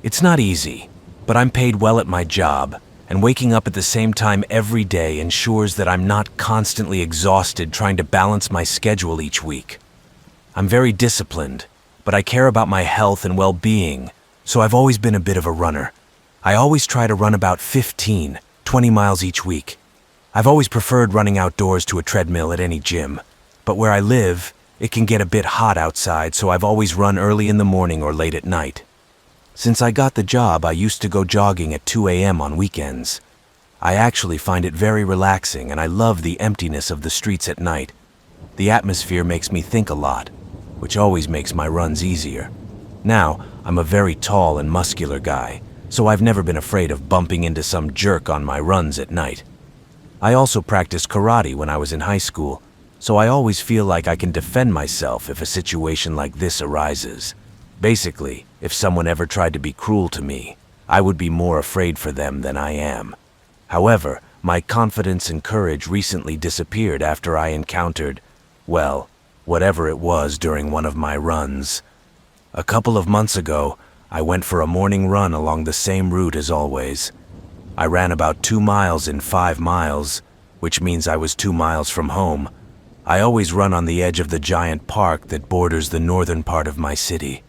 It's not easy, but I'm paid well at my job, and waking up at the same time every day ensures that I'm not constantly exhausted trying to balance my schedule each week. I'm very disciplined, but I care about my health and well-being, so I've always been a bit of a runner. I always try to run about 15, 20 miles each week. I've always preferred running outdoors to a treadmill at any gym, but where I live, it can get a bit hot outside, so I've always run early in the morning or late at night. Since I got the job, I used to go jogging at 2 a.m. on weekends. I actually find it very relaxing, and I love the emptiness of the streets at night. The atmosphere makes me think a lot, which always makes my runs easier. Now, I'm a very tall and muscular guy, so I've never been afraid of bumping into some jerk on my runs at night. I also practiced karate when I was in high school, so I always feel like I can defend myself if a situation like this arises. Basically, if someone ever tried to be cruel to me, I would be more afraid for them than I am. However, my confidence and courage recently disappeared after I encountered, well, whatever it was during one of my runs. A couple of months ago, I went for a morning run along the same route as always. I ran about 2 miles in 5 miles, which means I was 2 miles from home. I always run on the edge of the giant park that borders the northern part of my city.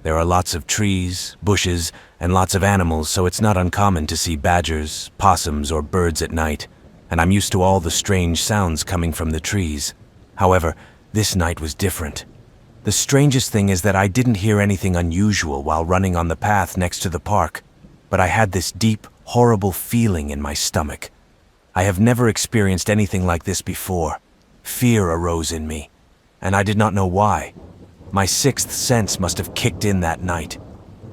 There are lots of trees, bushes, and lots of animals, so it's not uncommon to see badgers, possums, or birds at night, and I'm used to all the strange sounds coming from the trees. However, this night was different. The strangest thing is that I didn't hear anything unusual while running on the path next to the park, but I had this deep, horrible feeling in my stomach. I have never experienced anything like this before. Fear arose in me, and I did not know why. My sixth sense must have kicked in that night.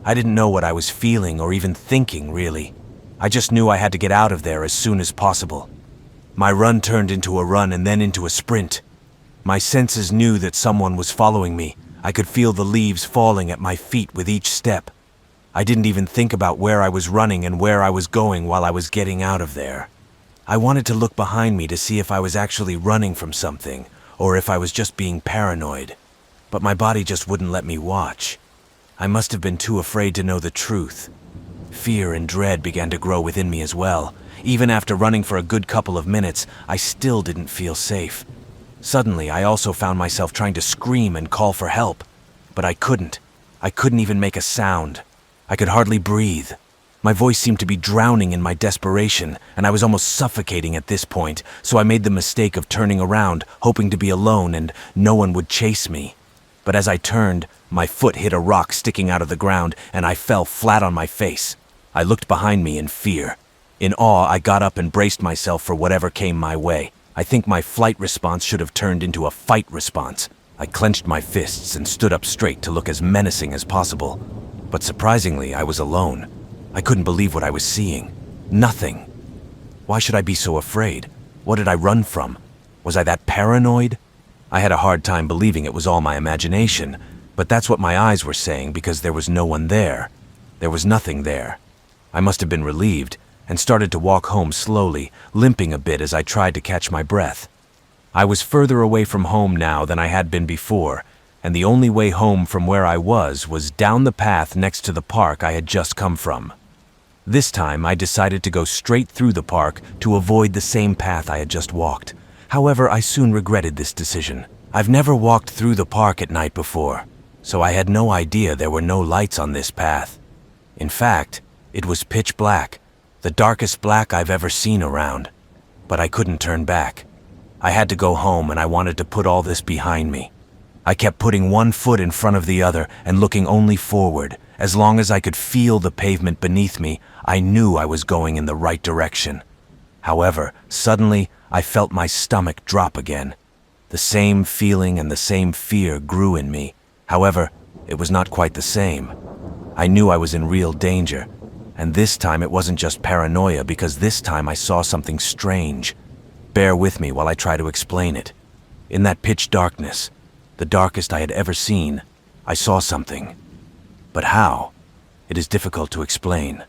I didn't know what I was feeling or even thinking, really. I just knew I had to get out of there as soon as possible. My run turned into a run and then into a sprint. My senses knew that someone was following me. I could feel the leaves falling at my feet with each step. I didn't even think about where I was running and where I was going while I was getting out of there. I wanted to look behind me to see if I was actually running from something, or if I was just being paranoid. But my body just wouldn't let me watch. I must have been too afraid to know the truth. Fear and dread began to grow within me as well. Even after running for a good couple of minutes, I still didn't feel safe. Suddenly, I also found myself trying to scream and call for help. But I couldn't. I couldn't even make a sound. I could hardly breathe. My voice seemed to be drowning in my desperation, and I was almost suffocating at this point, so I made the mistake of turning around, hoping to be alone and no one would chase me. But as I turned, my foot hit a rock sticking out of the ground, and I fell flat on my face. I looked behind me in fear. In awe, I got up and braced myself for whatever came my way. I think my flight response should have turned into a fight response. I clenched my fists and stood up straight to look as menacing as possible. But surprisingly, I was alone. I couldn't believe what I was seeing. Nothing. Why should I be so afraid? What did I run from? Was I that paranoid? I had a hard time believing it was all my imagination, but that's what my eyes were saying because there was no one there. There was nothing there. I must have been relieved and started to walk home slowly, limping a bit as I tried to catch my breath. I was further away from home now than I had been before, and the only way home from where I was down the path next to the park I had just come from. This time, I decided to go straight through the park to avoid the same path I had just walked. However, I soon regretted this decision. I've never walked through the park at night before, so I had no idea there were no lights on this path. In fact, it was pitch black, the darkest black I've ever seen around. But I couldn't turn back. I had to go home, and I wanted to put all this behind me. I kept putting one foot in front of the other and looking only forward. As long as I could feel the pavement beneath me, I knew I was going in the right direction. However, suddenly, I felt my stomach drop again. The same feeling and the same fear grew in me. However, it was not quite the same. I knew I was in real danger, and this time it wasn't just paranoia because this time I saw something strange. Bear with me while I try to explain it. In that pitch darkness, the darkest I had ever seen, I saw something. But how? It is difficult to explain.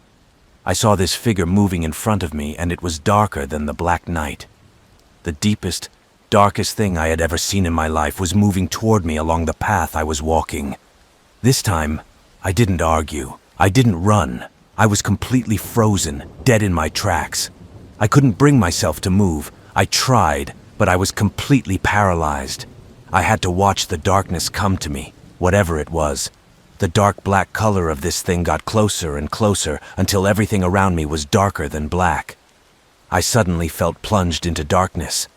I saw this figure moving in front of me, and it was darker than the black night. The deepest, darkest thing I had ever seen in my life was moving toward me along the path I was walking. This time, I didn't argue. I didn't run. I was completely frozen, dead in my tracks. I couldn't bring myself to move. I tried, but I was completely paralyzed. I had to watch the darkness come to me, whatever it was. The dark black color of this thing got closer and closer until everything around me was darker than black. I suddenly felt plunged into darkness.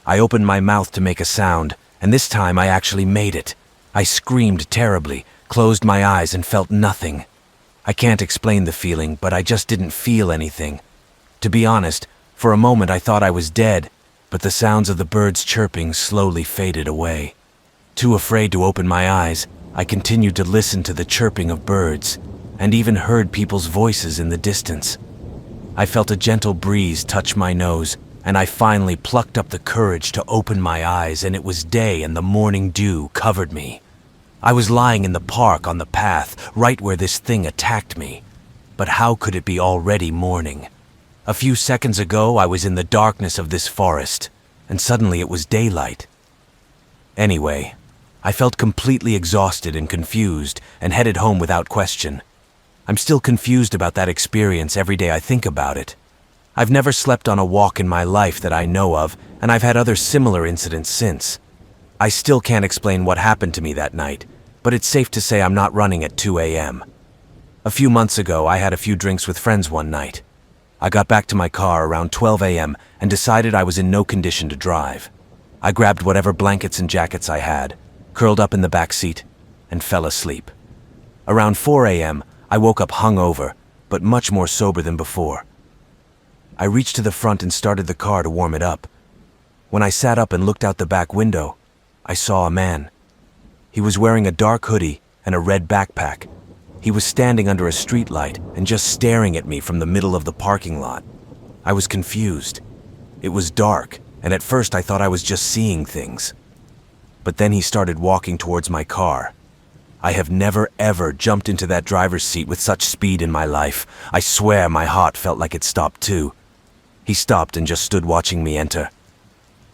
I opened my mouth to make a sound, and this time I actually made it. I screamed terribly, closed my eyes, and felt nothing. I can't explain the feeling, but I just didn't feel anything. To be honest, for a moment I thought I was dead, but the sounds of the birds chirping slowly faded away. Too afraid to open my eyes, I continued to listen to the chirping of birds, and even heard people's voices in the distance. I felt a gentle breeze touch my nose, and I finally plucked up the courage to open my eyes, and it was day and the morning dew covered me. I was lying in the park on the path, right where this thing attacked me. But how could it be already morning? A few seconds ago, I was in the darkness of this forest, and suddenly it was daylight. Anyway, I felt completely exhausted and confused, and headed home without question. I'm still confused about that experience every day I think about it. I've never slept on a walk in my life that I know of, and I've had other similar incidents since. I still can't explain what happened to me that night, but it's safe to say I'm not running at 2 a.m. A few months ago, I had a few drinks with friends one night. I got back to my car around 12 a.m. and decided I was in no condition to drive. I grabbed whatever blankets and jackets I had, curled up in the back seat, and fell asleep. Around 4 a.m., I woke up hungover, but much more sober than before. I reached to the front and started the car to warm it up. When I sat up and looked out the back window, I saw a man. He was wearing a dark hoodie and a red backpack. He was standing under a streetlight and just staring at me from the middle of the parking lot. I was confused. It was dark, and at first I thought I was just seeing things. But then he started walking towards my car. I have never ever jumped into that driver's seat with such speed in my life. I swear my heart felt like it stopped too. He stopped and just stood watching me enter.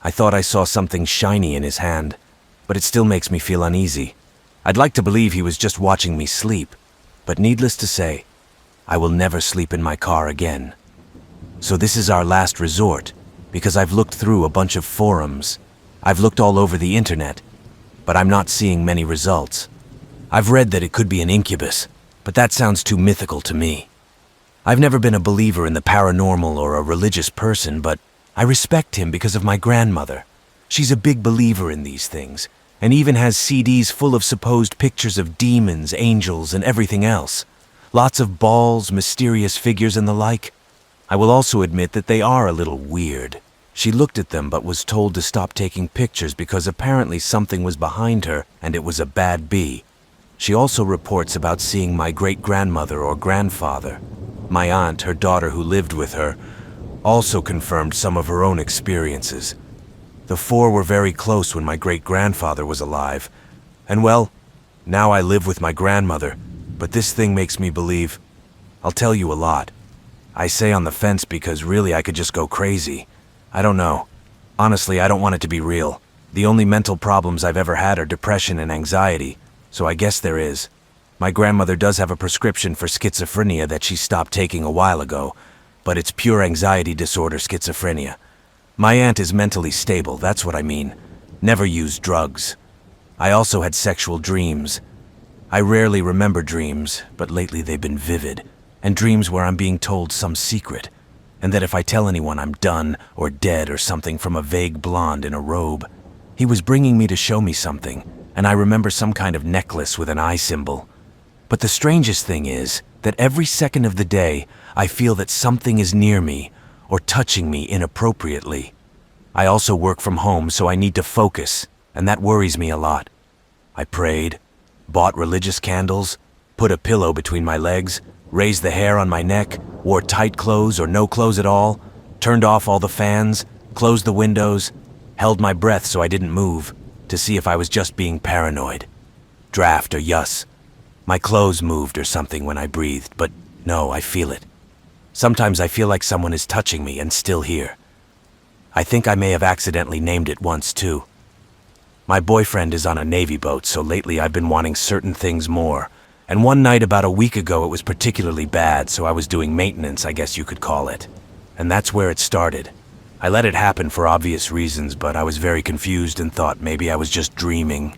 I thought I saw something shiny in his hand, but it still makes me feel uneasy. I'd like to believe he was just watching me sleep, but needless to say, I will never sleep in my car again. So this is our last resort, because I've looked through a bunch of forums. I've looked all over the internet, but I'm not seeing many results. I've read that it could be an incubus, but that sounds too mythical to me. I've never been a believer in the paranormal or a religious person, but I respect him because of my grandmother. She's a big believer in these things, and even has CDs full of supposed pictures of demons, angels, and everything else. Lots of balls, mysterious figures, and the like. I will also admit that they are a little weird. She looked at them but was told to stop taking pictures because apparently something was behind her and it was a bad bee. She also reports about seeing my great-grandmother or grandfather. My aunt, her daughter who lived with her, also confirmed some of her own experiences. The four were very close when my great-grandfather was alive. And well, now I live with my grandmother, but this thing makes me believe. I'll tell you a lot. I say on the fence because really I could just go crazy. I don't know. Honestly, I don't want it to be real. The only mental problems I've ever had are depression and anxiety, so I guess there is. My grandmother does have a prescription for schizophrenia that she stopped taking a while ago, but it's pure anxiety disorder schizophrenia. My aunt is mentally stable, that's what I mean. Never used drugs. I also had sexual dreams. I rarely remember dreams, but lately they've been vivid, and dreams where I'm being told some secret, and that if I tell anyone I'm done or dead or something from a vague blonde in a robe. He was bringing me to show me something, and I remember some kind of necklace with an eye symbol. But the strangest thing is that every second of the day, I feel that something is near me or touching me inappropriately. I also work from home, so I need to focus, and that worries me a lot. I prayed, bought religious candles, put a pillow between my legs, raised the hair on my neck, wore tight clothes or no clothes at all, turned off all the fans, closed the windows, held my breath so I didn't move, to see if I was just being paranoid. Draft or yuss. My clothes moved or something when I breathed, but no, I feel it. Sometimes I feel like someone is touching me and still here. I think I may have accidentally named it once too. My boyfriend is on a Navy boat, so lately I've been wanting certain things more, And one night about a week ago it was particularly bad, so I was doing maintenance, I guess you could call it. And that's where it started. I let it happen for obvious reasons, but I was very confused and thought maybe I was just dreaming.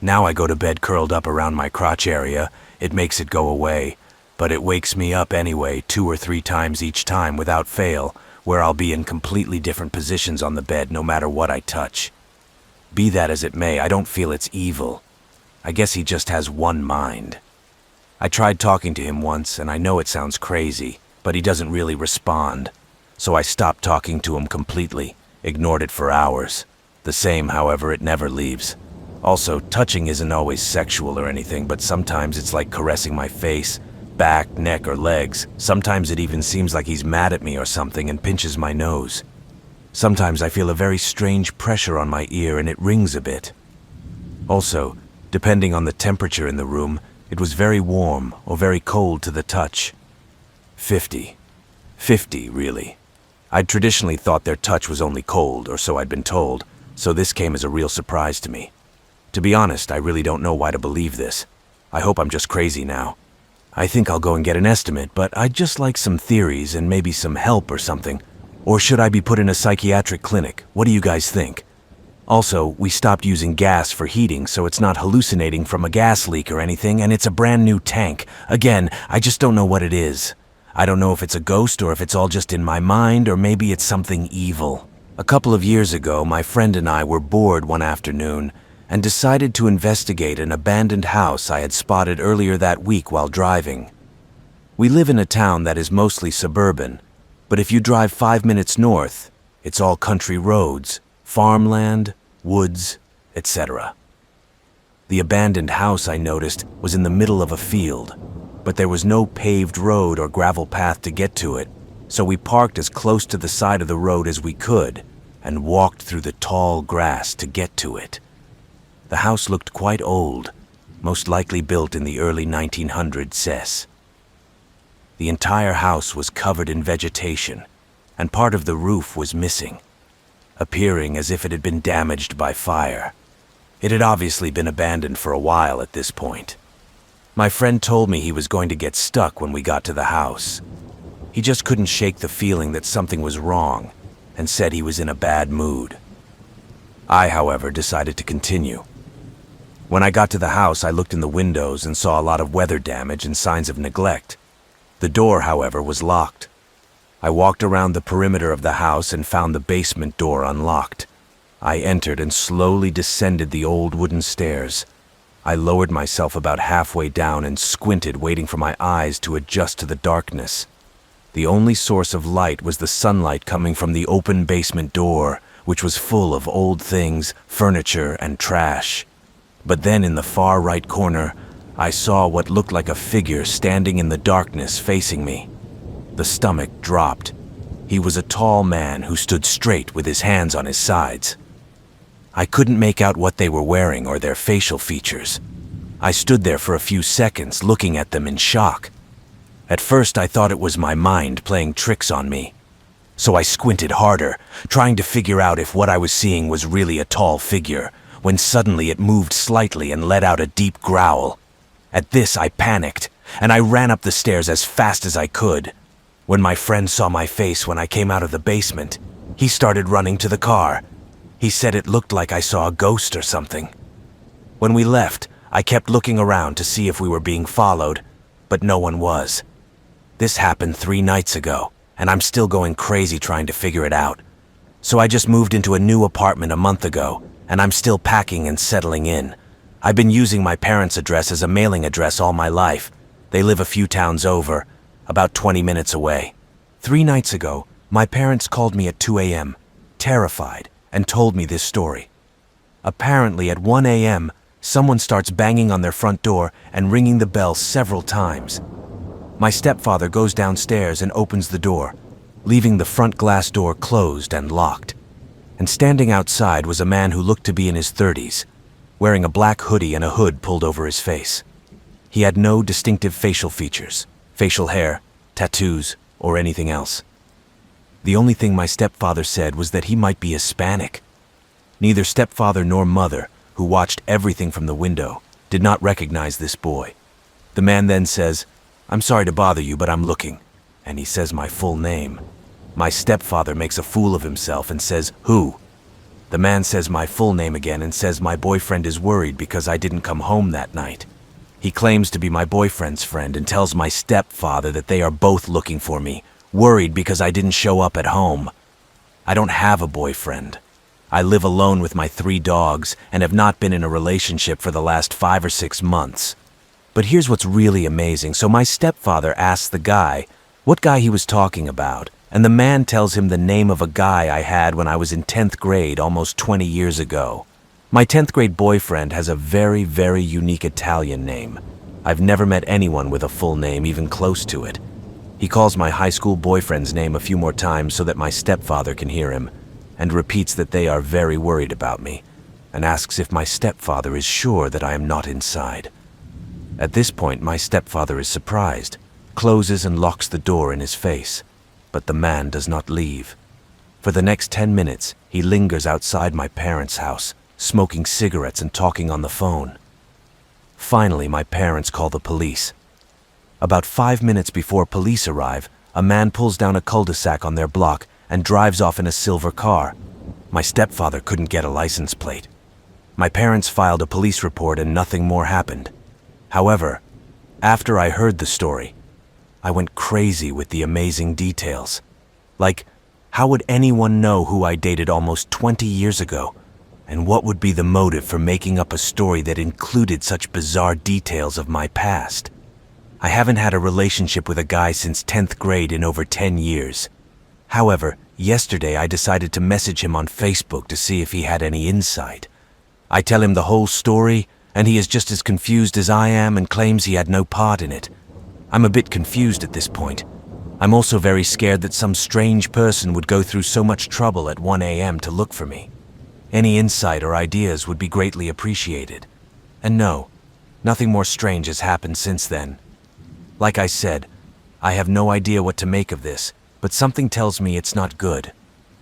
Now I go to bed curled up around my crotch area. It makes it go away, but it wakes me up anyway 2 or 3 times each time without fail, where I'll be in completely different positions on the bed no matter what I touch. Be that as it may, I don't feel it's evil. I guess he just has one mind. I tried talking to him once, and I know it sounds crazy, but he doesn't really respond. So I stopped talking to him completely, ignored it for hours. The same, however, it never leaves. Also, touching isn't always sexual or anything, but sometimes it's like caressing my face, back, neck, or legs. Sometimes it even seems like he's mad at me or something and pinches my nose. Sometimes I feel a very strange pressure on my ear and it rings a bit. Also, depending on the temperature in the room, it was very warm or very cold to the touch. 50, really. I'd traditionally thought their touch was only cold, or so I'd been told, so this came as a real surprise to me. To be honest, I really don't know why to believe this. I hope I'm just crazy now. I think I'll go and get an estimate, but I'd just like some theories and maybe some help or something. Or should I be put in a psychiatric clinic? What do you guys think? Also, we stopped using gas for heating, so it's not hallucinating from a gas leak or anything, and it's a brand new tank. Again, I just don't know what it is. I don't know if it's a ghost or if it's all just in my mind or maybe it's something evil. A couple of years ago, my friend and I were bored one afternoon and decided to investigate an abandoned house I had spotted earlier that week while driving. We live in a town that is mostly suburban, but if you drive 5 minutes north, it's all country roads, farmland, woods, etc. The abandoned house, I noticed, was in the middle of a field, but there was no paved road or gravel path to get to it, so we parked as close to the side of the road as we could and walked through the tall grass to get to it. The house looked quite old, most likely built in the early 1900s cess. The entire house was covered in vegetation, and part of the roof was missing, appearing as if it had been damaged by fire. It had obviously been abandoned for a while at this point. My friend told me he was going to get stuck when we got to the house. He just couldn't shake the feeling that something was wrong, and said he was in a bad mood. I, however, decided to continue. When I got to the house, I looked in the windows and saw a lot of weather damage and signs of neglect. The door, however, was locked. I walked around the perimeter of the house and found the basement door unlocked. I entered and slowly descended the old wooden stairs. I lowered myself about halfway down and squinted, waiting for my eyes to adjust to the darkness. The only source of light was the sunlight coming from the open basement door, which was full of old things, furniture, and trash. But then in the far right corner, I saw what looked like a figure standing in the darkness facing me. The stomach dropped. He was a tall man who stood straight with his hands on his sides. I couldn't make out what they were wearing or their facial features. I stood there for a few seconds looking at them in shock. At first I thought it was my mind playing tricks on me. So I squinted harder, trying to figure out if what I was seeing was really a tall figure, when suddenly it moved slightly and let out a deep growl. At this I panicked, and I ran up the stairs as fast as I could. When my friend saw my face when I came out of the basement, he started running to the car. He said it looked like I saw a ghost or something. When we left, I kept looking around to see if we were being followed, but no one was. This happened 3 nights ago, and I'm still going crazy trying to figure it out. So I just moved into a new apartment a month ago, and I'm still packing and settling in. I've been using my parents' address as a mailing address all my life. They live a few towns over, about 20 minutes away. 3 nights ago, my parents called me at 2 a.m., terrified, and told me this story. Apparently at 1 a.m., someone starts banging on their front door and ringing the bell several times. My stepfather goes downstairs and opens the door, leaving the front glass door closed and locked. And standing outside was a man who looked to be in his 30s, wearing a black hoodie and a hood pulled over his face. He had no distinctive facial features, facial hair, tattoos, or anything else. The only thing my stepfather said was that he might be Hispanic. Neither stepfather nor mother, who watched everything from the window, did not recognize this boy. The man then says, "I'm sorry to bother you, but I'm looking." And he says my full name. My stepfather makes a fool of himself and says, "Who?" The man says my full name again and says my boyfriend is worried because I didn't come home that night. He claims to be my boyfriend's friend and tells my stepfather that they are both looking for me, worried because I didn't show up at home. I don't have a boyfriend. I live alone with my 3 dogs and have not been in a relationship for the last 5 or 6 months. But here's what's really amazing. So my stepfather asks the guy what guy he was talking about, and the man tells him the name of a guy I had when I was in 10th grade almost 20 years ago. My 10th grade boyfriend has a very, very unique Italian name. I've never met anyone with a full name even close to it. He calls my high school boyfriend's name a few more times so that my stepfather can hear him, and repeats that they are very worried about me, and asks if my stepfather is sure that I am not inside. At this point, my stepfather is surprised, closes and locks the door in his face, but the man does not leave. For the next 10 minutes, he lingers outside my parents' house, smoking cigarettes and talking on the phone. Finally, my parents call the police. About 5 minutes before police arrive, a man pulls down a cul-de-sac on their block and drives off in a silver car. My stepfather couldn't get a license plate. My parents filed a police report and nothing more happened. However, after I heard the story, I went crazy with the amazing details. Like, how would anyone know who I dated almost 20 years ago? And what would be the motive for making up a story that included such bizarre details of my past? I haven't had a relationship with a guy since 10th grade in over 10 years. However, yesterday I decided to message him on Facebook to see if he had any insight. I tell him the whole story, and he is just as confused as I am and claims he had no part in it. I'm a bit confused at this point. I'm also very scared that some strange person would go through so much trouble at 1 a.m. to look for me. Any insight or ideas would be greatly appreciated. And no, nothing more strange has happened since then. Like I said, I have no idea what to make of this, but something tells me it's not good.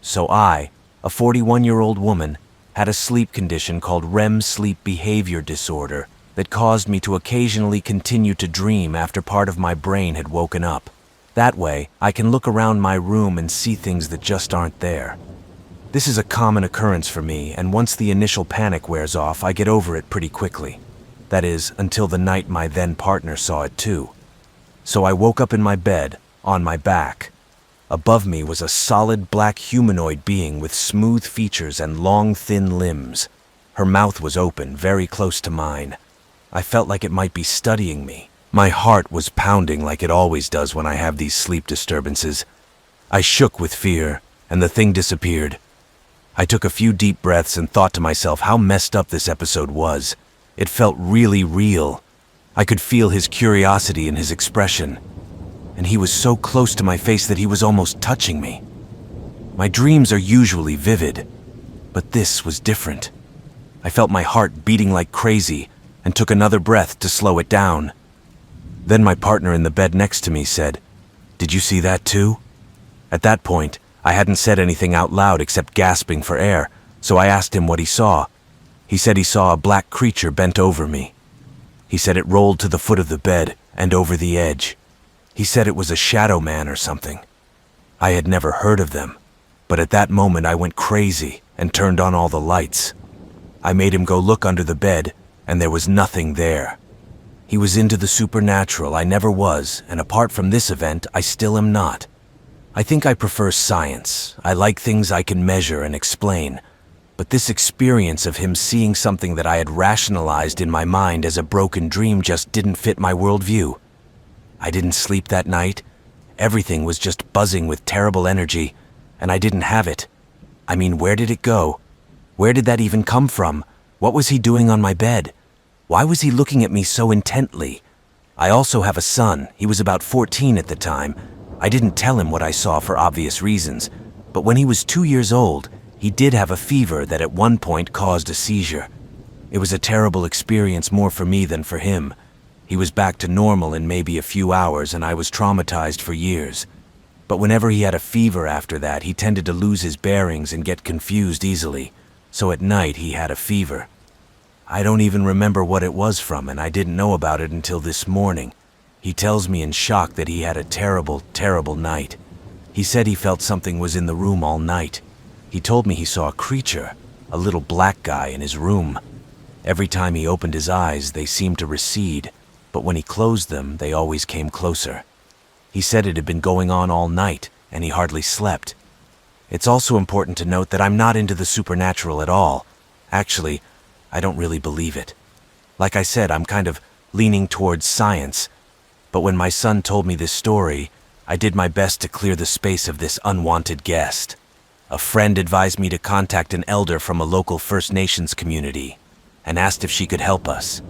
So I, a 41-year-old woman, had a sleep condition called REM sleep behavior disorder that caused me to occasionally continue to dream after part of my brain had woken up. That way, I can look around my room and see things that just aren't there. This is a common occurrence for me, and once the initial panic wears off, I get over it pretty quickly. That is, until the night my then partner saw it too. So I woke up in my bed, on my back. Above me was a solid black humanoid being with smooth features and long, thin limbs. Her mouth was open, very close to mine. I felt like it might be studying me. My heart was pounding like it always does when I have these sleep disturbances. I shook with fear, and the thing disappeared. I took a few deep breaths and thought to myself how messed up this episode was. It felt really real. I could feel his curiosity in his expression, and he was so close to my face that he was almost touching me. My dreams are usually vivid, but this was different. I felt my heart beating like crazy and took another breath to slow it down. Then my partner in the bed next to me said, "Did you see that too?" At that point, I hadn't said anything out loud except gasping for air, so I asked him what he saw. He said he saw a black creature bent over me. He said it rolled to the foot of the bed and over the edge. He said it was a shadow man or something. I had never heard of them, but at that moment I went crazy and turned on all the lights. I made him go look under the bed, and there was nothing there. He was into the supernatural. I never was, and apart from this event, I still am not. I think I prefer science. I like things I can measure and explain. But this experience of him seeing something that I had rationalized in my mind as a broken dream just didn't fit my worldview. I didn't sleep that night. Everything was just buzzing with terrible energy, and I didn't have it. I mean, where did it go? Where did that even come from? What was he doing on my bed? Why was he looking at me so intently? I also have a son. He was about 14 at the time. I didn't tell him what I saw for obvious reasons, but when he was 2 years old, he did have a fever that at one point caused a seizure. It was a terrible experience more for me than for him. He was back to normal in maybe a few hours, and I was traumatized for years. But whenever he had a fever after that, he tended to lose his bearings and get confused easily. So at night he had a fever. I don't even remember what it was from, and I didn't know about it until this morning. He tells me in shock that he had a terrible, terrible night. He said he felt something was in the room all night. He told me he saw a creature, a little black guy in his room. Every time he opened his eyes, they seemed to recede, but when he closed them, they always came closer. He said it had been going on all night, and he hardly slept. It's also important to note that I'm not into the supernatural at all. Actually, I don't really believe it. Like I said, I'm kind of leaning towards science. But when my son told me this story, I did my best to clear the space of this unwanted guest. A friend advised me to contact an elder from a local First Nations community and asked if she could help us.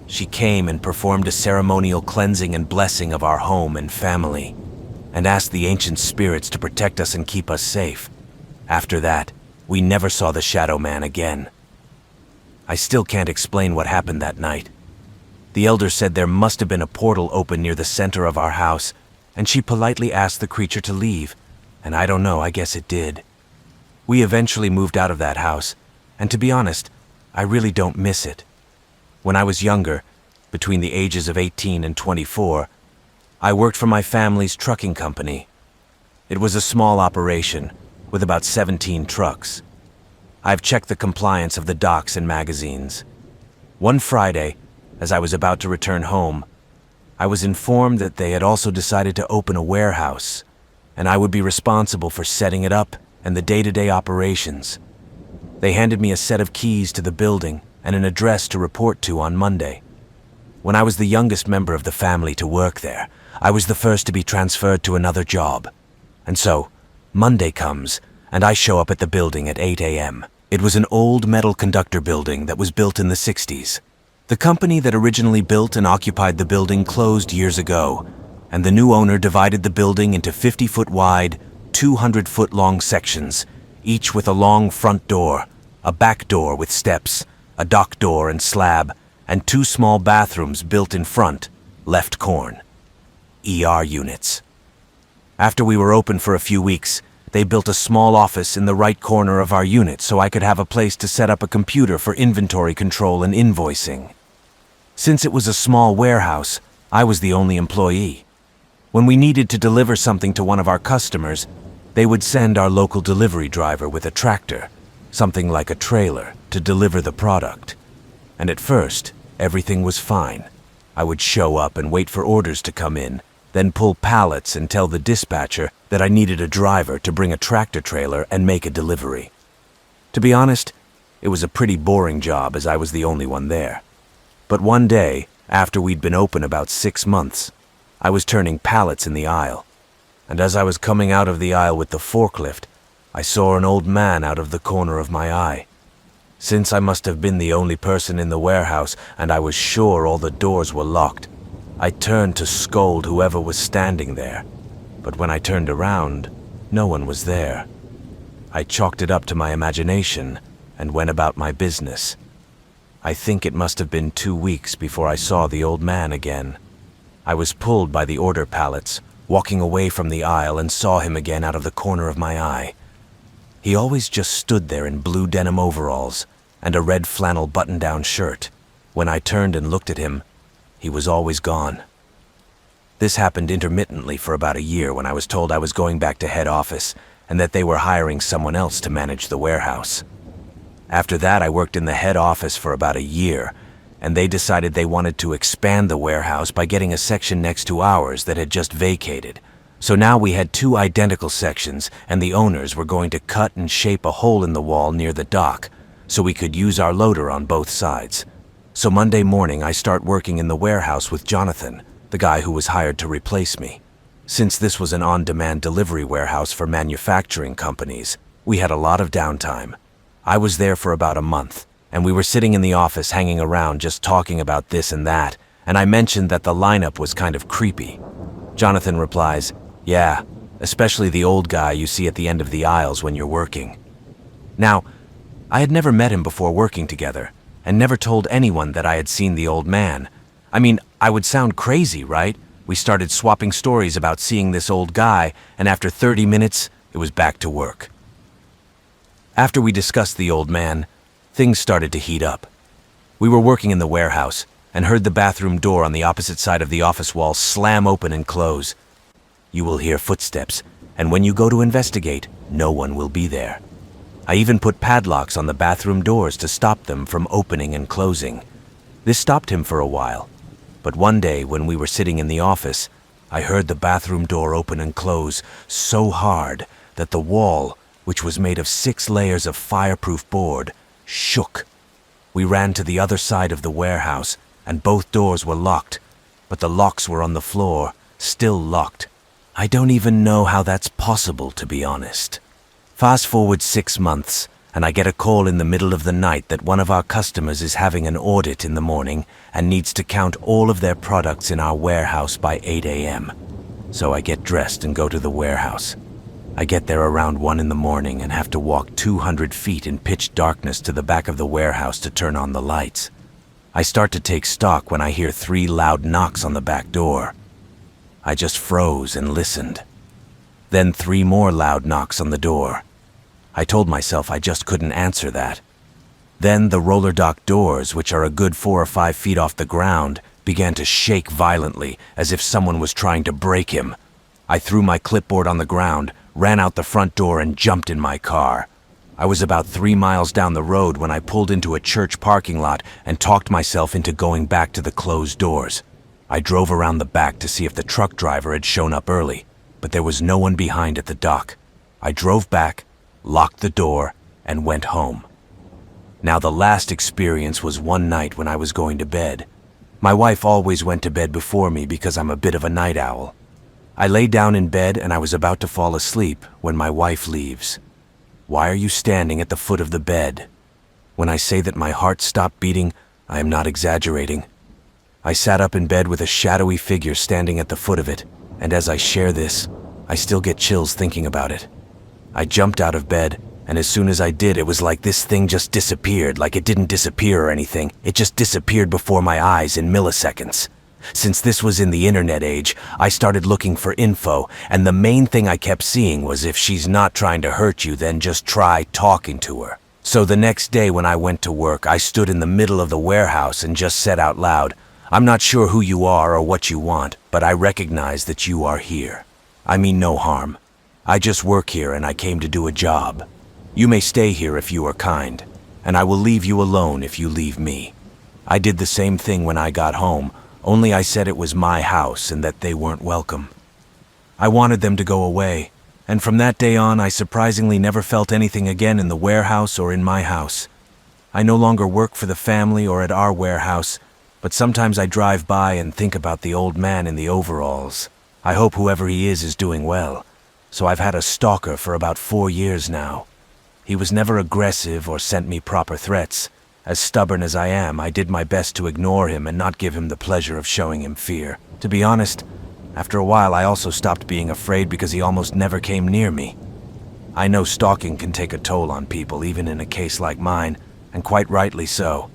She came and performed a ceremonial cleansing and blessing of our home and family, and asked the ancient spirits to protect us and keep us safe. After that, we never saw the Shadow Man again. I still can't explain what happened that night. The elder said there must have been a portal open near the center of our house, and she politely asked the creature to leave, and I don't know, I guess it did. We eventually moved out of that house, and to be honest, I really don't miss it. When I was younger, between the ages of 18 and 24, I worked for my family's trucking company. It was a small operation, with about 17 trucks. I've checked the compliance of the docks and magazines. One Friday, as I was about to return home, I was informed that they had also decided to open a warehouse, and I would be responsible for setting it up and the day-to-day operations. They handed me a set of keys to the building and an address to report to on Monday. When I was the youngest member of the family to work there, I was the first to be transferred to another job. And so, Monday comes, and I show up at the building at 8 a.m. It was an old metal conductor building that was built in the 60s. The company that originally built and occupied the building closed years ago, and the new owner divided the building into 50-foot wide, 200-foot long sections, each with a long front door, a back door with steps, a dock door and slab, and 2 small bathrooms built in front, left corn. ER units. After we were open for a few weeks, they built a small office in the right corner of our unit so I could have a place to set up a computer for inventory control and invoicing. Since it was a small warehouse, I was the only employee. When we needed to deliver something to one of our customers, they would send our local delivery driver with a tractor, something like a trailer, to deliver the product. And at first, everything was fine. I would show up and wait for orders to come in, then pull pallets and tell the dispatcher that I needed a driver to bring a tractor trailer and make a delivery. To be honest, it was a pretty boring job as I was the only one there. But one day, after we'd been open about 6 months, I was turning pallets in the aisle. And as I was coming out of the aisle with the forklift, I saw an old man out of the corner of my eye. Since I must have been the only person in the warehouse and I was sure all the doors were locked, I turned to scold whoever was standing there. But when I turned around, no one was there. I chalked it up to my imagination and went about my business. I think it must have been 2 weeks before I saw the old man again. I was pulled by the order pallets, walking away from the aisle, and saw him again out of the corner of my eye. He always just stood there in blue denim overalls and a red flannel button-down shirt. When I turned and looked at him, he was always gone. This happened intermittently for about a year when I was told I was going back to head office and that they were hiring someone else to manage the warehouse. After that, I worked in the head office for about a year, and they decided they wanted to expand the warehouse by getting a section next to ours that had just vacated. So now we had 2 identical sections, and the owners were going to cut and shape a hole in the wall near the dock so we could use our loader on both sides. So Monday morning, I start working in the warehouse with Jonathan, the guy who was hired to replace me. Since this was an on-demand delivery warehouse for manufacturing companies, we had a lot of downtime. I was there for about a month, and we were sitting in the office hanging around just talking about this and that, and I mentioned that the lineup was kind of creepy. Jonathan replies, "Yeah, especially the old guy you see at the end of the aisles when you're working." Now, I had never met him before working together, and never told anyone that I had seen the old man. I mean, I would sound crazy, right? We started swapping stories about seeing this old guy, and after 30 minutes, it was back to work. After we discussed the old man, things started to heat up. We were working in the warehouse and heard the bathroom door on the opposite side of the office wall slam open and close. You will hear footsteps, and when you go to investigate, no one will be there. I even put padlocks on the bathroom doors to stop them from opening and closing. This stopped him for a while, but one day when we were sitting in the office, I heard the bathroom door open and close so hard that the wall, which was made of 6 layers of fireproof board, shook. We ran to the other side of the warehouse, and both doors were locked, but the locks were on the floor, still locked. I don't even know how that's possible, to be honest. Fast forward 6 months, and I get a call in the middle of the night that one of our customers is having an audit in the morning and needs to count all of their products in our warehouse by 8 a.m. So I get dressed and go to the warehouse. I get there around 1 in the morning and have to walk 200 feet in pitch darkness to the back of the warehouse to turn on the lights. I start to take stock when I hear 3 loud knocks on the back door. I just froze and listened. Then 3 more loud knocks on the door. I told myself I just couldn't answer that. Then the roller dock doors, which are a good 4 or 5 feet off the ground, began to shake violently as if someone was trying to break him. I threw my clipboard on the ground, ran out the front door, and jumped in my car. I was about 3 miles down the road when I pulled into a church parking lot and talked myself into going back to the closed doors. I drove around the back to see if the truck driver had shown up early, but there was no one behind at the dock. I drove back, locked the door, and went home. Now, the last experience was one night when I was going to bed. My wife always went to bed before me because I'm a bit of a night owl. I lay down in bed and I was about to fall asleep when my wife leaves. "Why are you standing at the foot of the bed?" When I say that my heart stopped beating, I am not exaggerating. I sat up in bed with a shadowy figure standing at the foot of it, and as I share this, I still get chills thinking about it. I jumped out of bed, and as soon as I did, it was like this thing just disappeared, like it didn't disappear or anything. It just disappeared before my eyes in milliseconds. Since this was in the internet age, I started looking for info, and the main thing I kept seeing was if she's not trying to hurt you, then just try talking to her. So the next day when I went to work, I stood in the middle of the warehouse and just said out loud, "I'm not sure who you are or what you want, but I recognize that you are here. I mean no harm. I just work here and I came to do a job. You may stay here if you are kind, and I will leave you alone if you leave me." I did the same thing when I got home, only I said it was my house and that they weren't welcome. I wanted them to go away, and from that day on I surprisingly never felt anything again in the warehouse or in my house. I no longer work for the family or at our warehouse, but sometimes I drive by and think about the old man in the overalls. I hope whoever he is doing well. So I've had a stalker for about 4 years now. He was never aggressive or sent me proper threats. As stubborn as I am, I did my best to ignore him and not give him the pleasure of showing him fear. To be honest, after a while I also stopped being afraid because he almost never came near me. I know stalking can take a toll on people, even in a case like mine, and quite rightly so.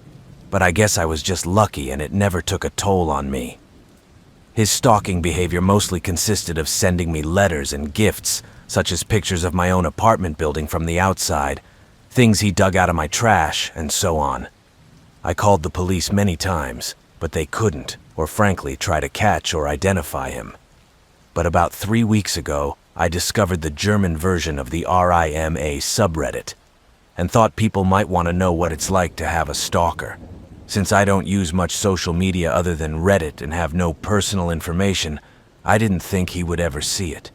But I guess I was just lucky and it never took a toll on me. His stalking behavior mostly consisted of sending me letters and gifts, such as pictures of my own apartment building from the outside, things he dug out of my trash, and so on. I called the police many times, but they couldn't, or frankly, try to catch or identify him. But about 3 weeks ago, I discovered the German version of the RIMA subreddit, and thought people might want to know what it's like to have a stalker. Since I don't use much social media other than Reddit and have no personal information, I didn't think he would ever see it.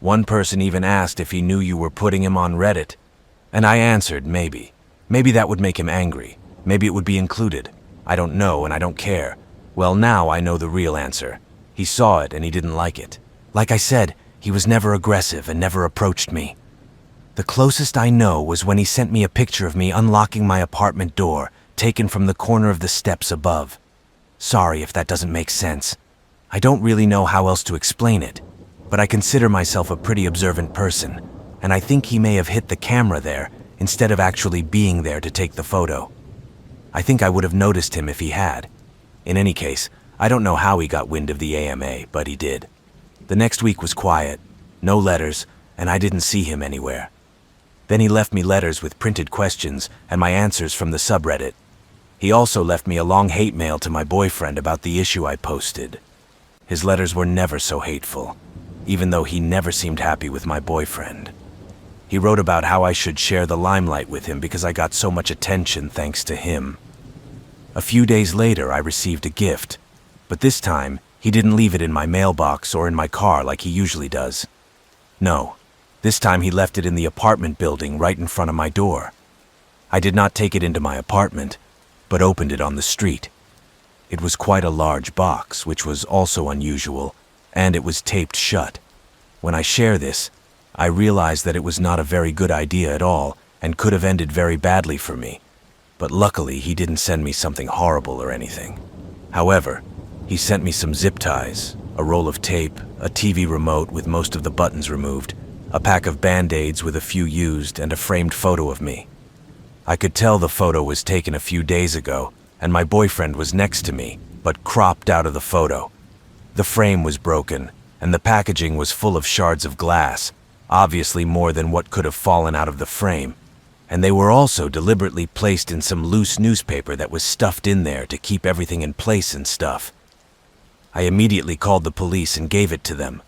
One person even asked if he knew you were putting him on Reddit, and I answered maybe. Maybe that would make him angry. Maybe it would be included. I don't know and I don't care. Well, now I know the real answer. He saw it and he didn't like it. Like I said, he was never aggressive and never approached me. The closest I know was when he sent me a picture of me unlocking my apartment door, taken from the corner of the steps above. Sorry if that doesn't make sense. I don't really know how else to explain it, but I consider myself a pretty observant person, and I think he may have hit the camera there instead of actually being there to take the photo. I think I would have noticed him if he had. In any case, I don't know how he got wind of the AMA, but he did. The next week was quiet, no letters, and I didn't see him anywhere. Then he left me letters with printed questions and my answers from the subreddit. He also left me a long hate mail to my boyfriend about the issue I posted. His letters were never so hateful, even though he never seemed happy with my boyfriend. He wrote about how I should share the limelight with him because I got so much attention thanks to him. A few days later, I received a gift, but this time, he didn't leave it in my mailbox or in my car like he usually does. No, this time he left it in the apartment building right in front of my door. I did not take it into my apartment, but opened it on the street. It was quite a large box, which was also unusual, and it was taped shut. When I share this, I realized that it was not a very good idea at all and could have ended very badly for me. But luckily, he didn't send me something horrible or anything. However, he sent me some zip ties, a roll of tape, a TV remote with most of the buttons removed, a pack of Band-Aids with a few used, and a framed photo of me. I could tell the photo was taken a few days ago, and my boyfriend was next to me, but cropped out of the photo. The frame was broken, and the packaging was full of shards of glass, obviously more than what could have fallen out of the frame, and they were also deliberately placed in some loose newspaper that was stuffed in there to keep everything in place and stuff. I immediately called the police and gave it to them.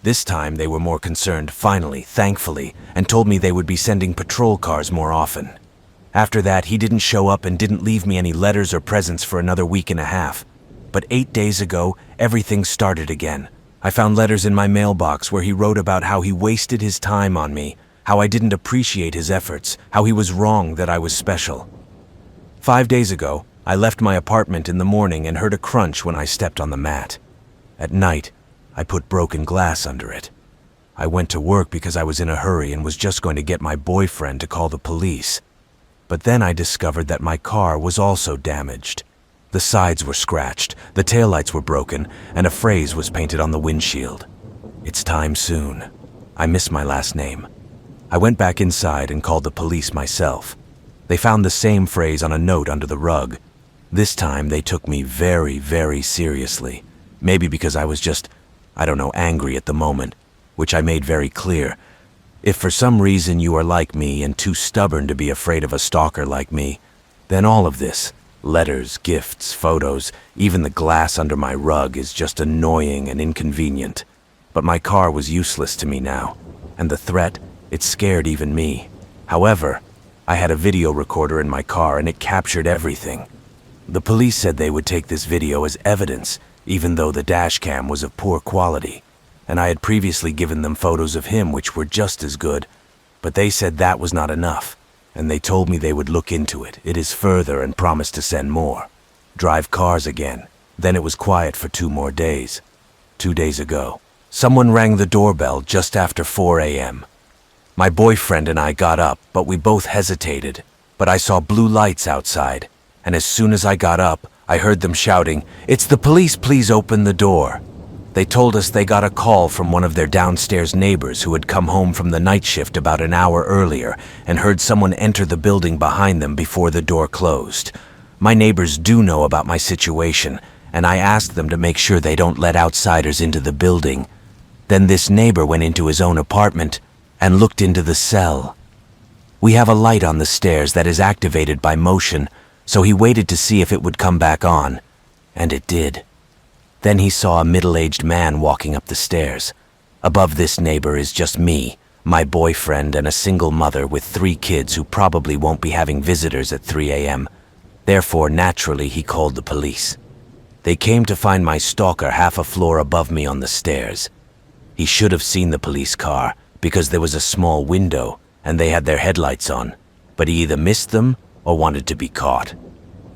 This time they were more concerned, finally, thankfully, and told me they would be sending patrol cars more often. After that, he didn't show up and didn't leave me any letters or presents for another week and a half. But 8 days ago, everything started again. I found letters in my mailbox where he wrote about how he wasted his time on me, how I didn't appreciate his efforts, how he was wrong that I was special. 5 days ago, I left my apartment in the morning and heard a crunch when I stepped on the mat. At night, I put broken glass under it. I went to work because I was in a hurry and was just going to get my boyfriend to call the police. But then I discovered that my car was also damaged. The sides were scratched, the taillights were broken, and a phrase was painted on the windshield. "It's time soon." I miss my last name. I went back inside and called the police myself. They found the same phrase on a note under the rug. This time they took me very, very seriously. Maybe because I was just, angry at the moment, which I made very clear. If for some reason you are like me and too stubborn to be afraid of a stalker like me, then all of this, letters, gifts, photos, even the glass under my rug is just annoying and inconvenient. But my car was useless to me now, and the threat, it scared even me. However, I had a video recorder in my car and it captured everything. The police said they would take this video as evidence, even though the dash cam was of poor quality, and I had previously given them photos of him which were just as good, but they said that was not enough, and they told me they would look into it. It is further and promised to send more. Drive cars again. Then it was quiet for 2 more days. 2 days ago, someone rang the doorbell just after 4 a.m. My boyfriend and I got up, but we both hesitated, but I saw blue lights outside, and as soon as I got up, I heard them shouting, "It's the police, please open the door." They told us they got a call from one of their downstairs neighbors who had come home from the night shift about an hour earlier and heard someone enter the building behind them before the door closed. My neighbors do know about my situation, and I asked them to make sure they don't let outsiders into the building. Then this neighbor went into his own apartment and looked into the cell. We have a light on the stairs that is activated by motion, so he waited to see if it would come back on, and it did. Then he saw a middle-aged man walking up the stairs. Above this neighbor is just me, my boyfriend, and a single mother with 3 kids who probably won't be having visitors at 3 a.m. Therefore, naturally, he called the police. They came to find my stalker half a floor above me on the stairs. He should have seen the police car, because there was a small window, and they had their headlights on, but he either missed them or wanted to be caught.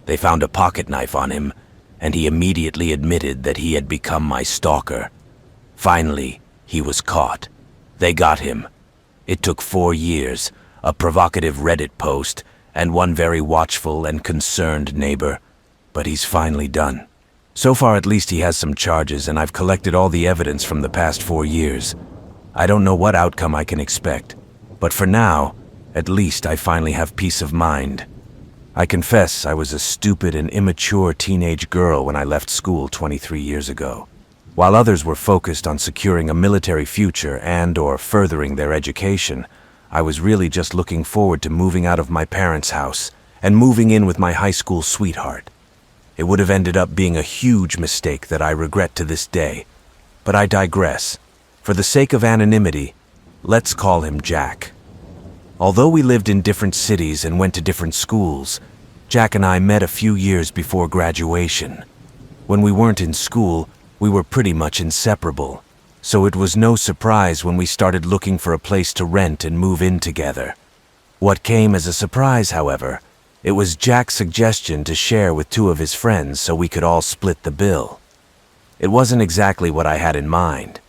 They found a pocket knife on him, and he immediately admitted that he had become my stalker. Finally, he was caught. They got him. It took 4 years, a provocative Reddit post, and one very watchful and concerned neighbor, but he's finally done. So far, at least he has some charges, and I've collected all the evidence from the past 4 years. I don't know what outcome I can expect, but for now, at least I finally have peace of mind. I confess I was a stupid and immature teenage girl when I left school 23 years ago. While others were focused on securing a military future and/or furthering their education, I was really just looking forward to moving out of my parents' house and moving in with my high school sweetheart. It would have ended up being a huge mistake that I regret to this day, but I digress. For the sake of anonymity, let's call him Jack. Although we lived in different cities and went to different schools, Jack and I met a few years before graduation. When we weren't in school, we were pretty much inseparable, so it was no surprise when we started looking for a place to rent and move in together. What came as a surprise, however, it was Jack's suggestion to share with two of his friends so we could all split the bill. It wasn't exactly what I had in mind,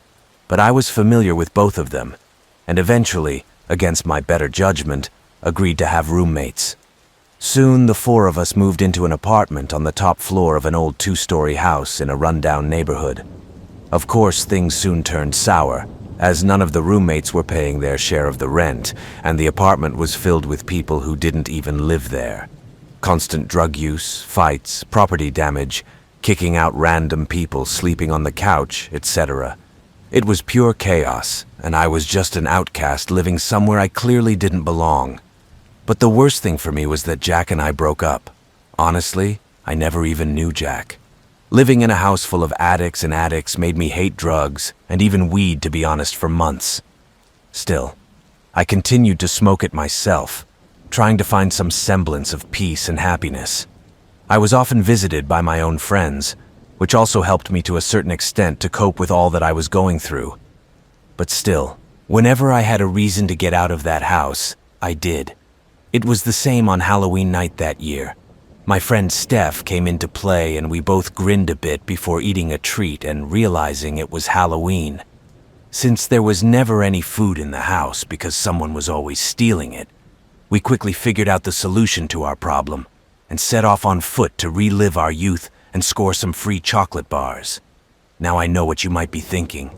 but I was familiar with both of them, and eventually, against my better judgment, agreed to have roommates. Soon, the four of us moved into an apartment on the top floor of an old two-story house in a rundown neighborhood. Of course, things soon turned sour, as none of the roommates were paying their share of the rent, and the apartment was filled with people who didn't even live there. Constant drug use, fights, property damage, kicking out random people sleeping on the couch, etc. It was pure chaos, and I was just an outcast living somewhere I clearly didn't belong. But the worst thing for me was that Jack and I broke up. Honestly, I never even knew Jack. Living in a house full of addicts and addicts made me hate drugs, and even weed, to be honest, for months. Still, I continued to smoke it myself, trying to find some semblance of peace and happiness. I was often visited by my own friends, which also helped me to a certain extent to cope with all that I was going through. But still, whenever I had a reason to get out of that house, I did. It was the same on Halloween night that year. My friend Steph came into play and we both grinned a bit before eating a treat and realizing it was Halloween. Since there was never any food in the house because someone was always stealing it, we quickly figured out the solution to our problem and set off on foot to relive our youth and score some free chocolate bars. Now I know what you might be thinking.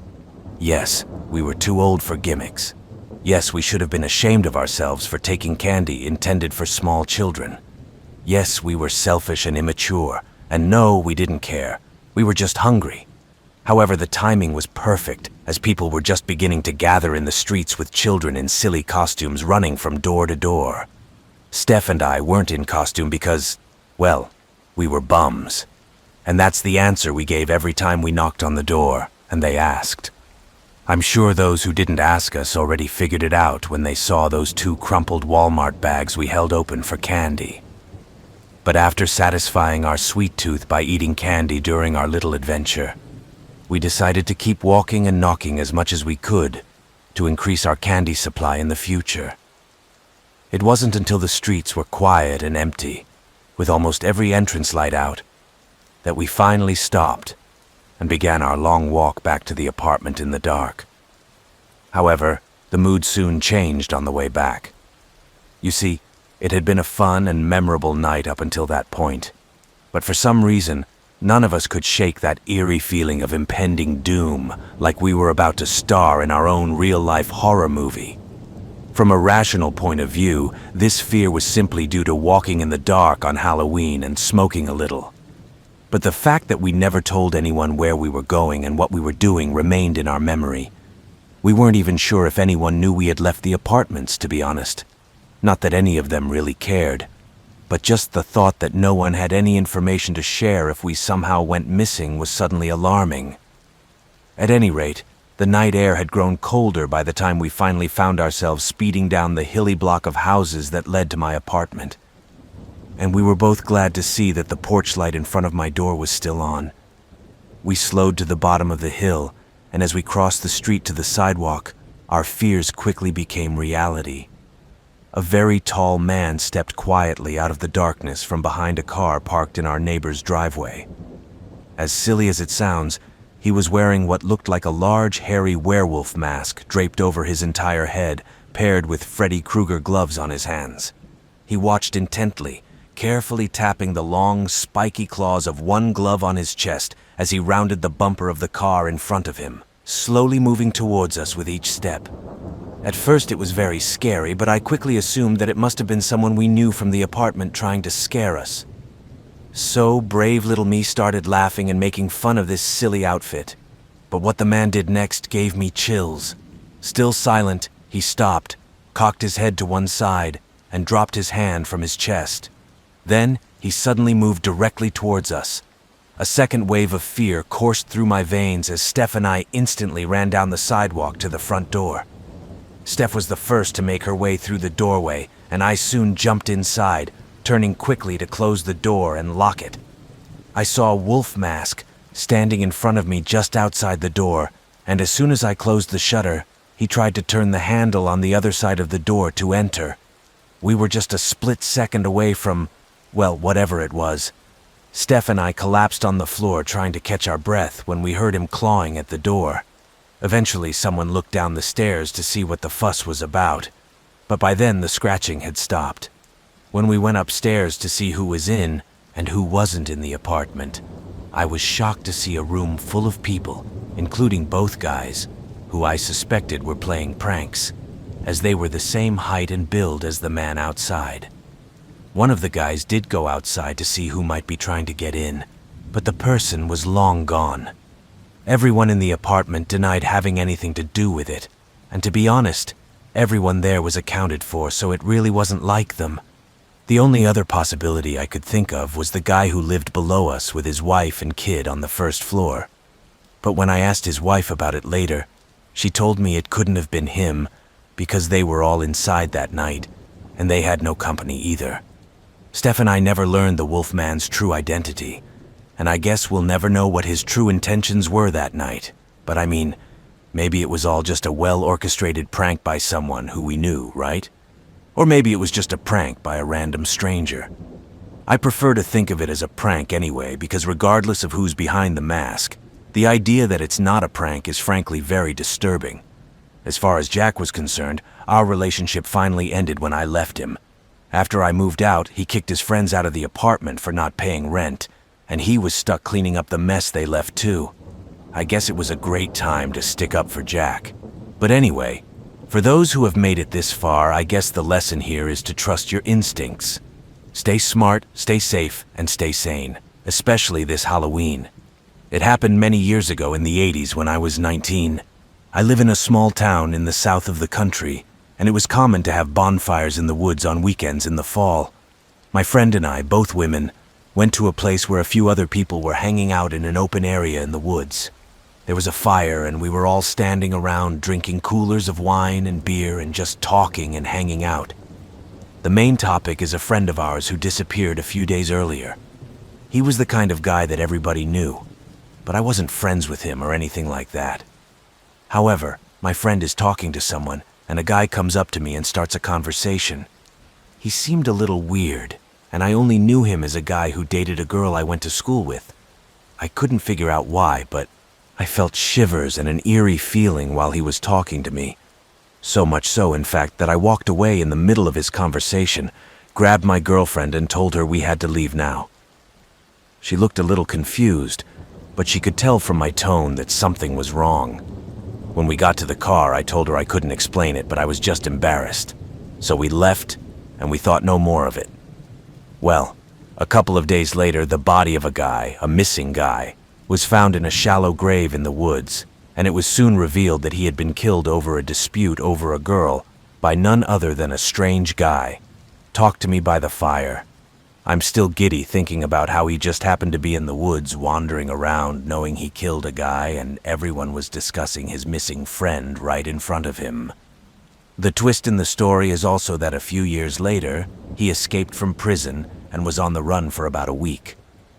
Yes, we were too old for gimmicks. Yes, we should have been ashamed of ourselves for taking candy intended for small children. Yes, we were selfish and immature, and no, we didn't care. We were just hungry. However, the timing was perfect, as people were just beginning to gather in the streets with children in silly costumes running from door to door. Steph and I weren't in costume because, well, we were bums. And that's the answer we gave every time we knocked on the door, and they asked. I'm sure those who didn't ask us already figured it out when they saw those 2 crumpled Walmart bags we held open for candy. But after satisfying our sweet tooth by eating candy during our little adventure, we decided to keep walking and knocking as much as we could to increase our candy supply in the future. It wasn't until the streets were quiet and empty, with almost every entrance light out, that we finally stopped and began our long walk back to the apartment in the dark. However, the mood soon changed on the way back. You see, it had been a fun and memorable night up until that point, but for some reason, none of us could shake that eerie feeling of impending doom, like we were about to star in our own real-life horror movie. From a rational point of view, this fear was simply due to walking in the dark on Halloween and smoking a little. But the fact that we never told anyone where we were going and what we were doing remained in our memory. We weren't even sure if anyone knew we had left the apartments, to be honest. Not that any of them really cared, but just the thought that no one had any information to share if we somehow went missing was suddenly alarming. At any rate, the night air had grown colder by the time we finally found ourselves speeding down the hilly block of houses that led to my apartment. And we were both glad to see that the porch light in front of my door was still on. We slowed to the bottom of the hill, and as we crossed the street to the sidewalk, our fears quickly became reality. A very tall man stepped quietly out of the darkness from behind a car parked in our neighbor's driveway. As silly as it sounds, he was wearing what looked like a large, hairy werewolf mask draped over his entire head, paired with Freddy Krueger gloves on his hands. He watched intently, carefully tapping the long, spiky claws of one glove on his chest as he rounded the bumper of the car in front of him, slowly moving towards us with each step. At first it was very scary, but I quickly assumed that it must have been someone we knew from the apartment trying to scare us. So brave little me started laughing and making fun of this silly outfit. But what the man did next gave me chills. Still silent, he stopped, cocked his head to one side, and dropped his hand from his chest. Then, he suddenly moved directly towards us. A second wave of fear coursed through my veins as Steph and I instantly ran down the sidewalk to the front door. Steph was the first to make her way through the doorway, and I soon jumped inside, turning quickly to close the door and lock it. I saw a wolf mask standing in front of me just outside the door, and as soon as I closed the shutter, he tried to turn the handle on the other side of the door to enter. We were just a split second away from, well, whatever it was. Steph and I collapsed on the floor trying to catch our breath when we heard him clawing at the door. Eventually, someone looked down the stairs to see what the fuss was about, but by then the scratching had stopped. When we went upstairs to see who was in and who wasn't in the apartment, I was shocked to see a room full of people, including both guys, who I suspected were playing pranks, as they were the same height and build as the man outside. One of the guys did go outside to see who might be trying to get in, but the person was long gone. Everyone in the apartment denied having anything to do with it, and to be honest, everyone there was accounted for, so it really wasn't like them. The only other possibility I could think of was the guy who lived below us with his wife and kid on the first floor. But when I asked his wife about it later, she told me it couldn't have been him because they were all inside that night, and they had no company either. Steph and I never learned the Wolfman's true identity, and I guess we'll never know what his true intentions were that night. But I mean, maybe it was all just a well-orchestrated prank by someone who we knew, right? Or maybe it was just a prank by a random stranger. I prefer to think of it as a prank anyway, because regardless of who's behind the mask, the idea that it's not a prank is frankly very disturbing. As far as Jack was concerned, our relationship finally ended when I left him. After I moved out, he kicked his friends out of the apartment for not paying rent, and he was stuck cleaning up the mess they left too. I guess it was a great time to stick up for Jack. But anyway, for those who have made it this far, I guess the lesson here is to trust your instincts. Stay smart, stay safe, and stay sane, especially this Halloween. It happened many years ago in the 80s when I was 19. I live in a small town in the south of the country, and it was common to have bonfires in the woods on weekends in the fall. My friend and I, both women, went to a place where a few other people were hanging out in an open area in the woods. There was a fire, and we were all standing around drinking coolers of wine and beer and just talking and hanging out. The main topic is a friend of ours who disappeared a few days earlier. He was the kind of guy that everybody knew, but I wasn't friends with him or anything like that. However, my friend is talking to someone, and a guy comes up to me and starts a conversation. He seemed a little weird, and I only knew him as a guy who dated a girl I went to school with. I couldn't figure out why, but I felt shivers and an eerie feeling while he was talking to me. So much so, in fact, that I walked away in the middle of his conversation, grabbed my girlfriend and told her we had to leave now. She looked a little confused, but she could tell from my tone that something was wrong. When we got to the car, I told her I couldn't explain it, but I was just embarrassed. So we left, and we thought no more of it. Well, a couple of days later, the body of a guy, a missing guy, was found in a shallow grave in the woods, and it was soon revealed that he had been killed over a dispute over a girl by none other than a strange guy. Talk to me by the fire. I'm still giddy thinking about how he just happened to be in the woods wandering around knowing he killed a guy and everyone was discussing his missing friend right in front of him. The twist in the story is also that a few years later, he escaped from prison and was on the run for about a week.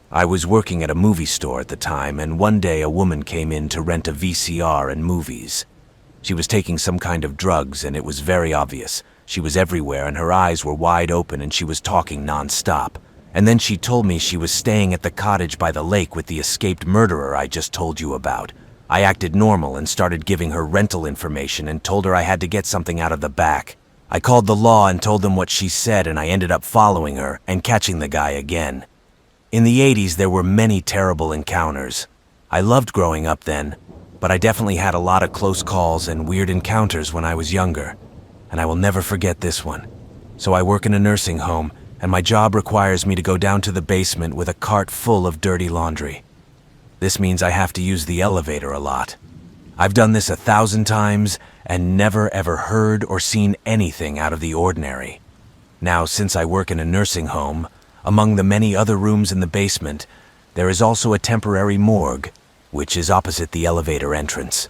I was working at a movie store at the time, and one day a woman came in to rent a VCR and movies. She was taking some kind of drugs, and it was very obvious. She was everywhere, and her eyes were wide open, and she was talking non-stop. And then she told me she was staying at the cottage by the lake with the escaped murderer I just told you about. I acted normal and started giving her rental information and told her I had to get something out of the back. I called the law and told them what she said, and I ended up following her and catching the guy again. In the 80s, there were many terrible encounters. I loved growing up then, but I definitely had a lot of close calls and weird encounters when I was younger, and I will never forget this one. So I work in a nursing home, and my job requires me to go down to the basement with a cart full of dirty laundry. This means I have to use the elevator a lot. I've done this 1,000 times and never ever heard or seen anything out of the ordinary. Now, since I work in a nursing home, Among the many other rooms in the basement, there is also a temporary morgue, which is opposite the elevator entrance.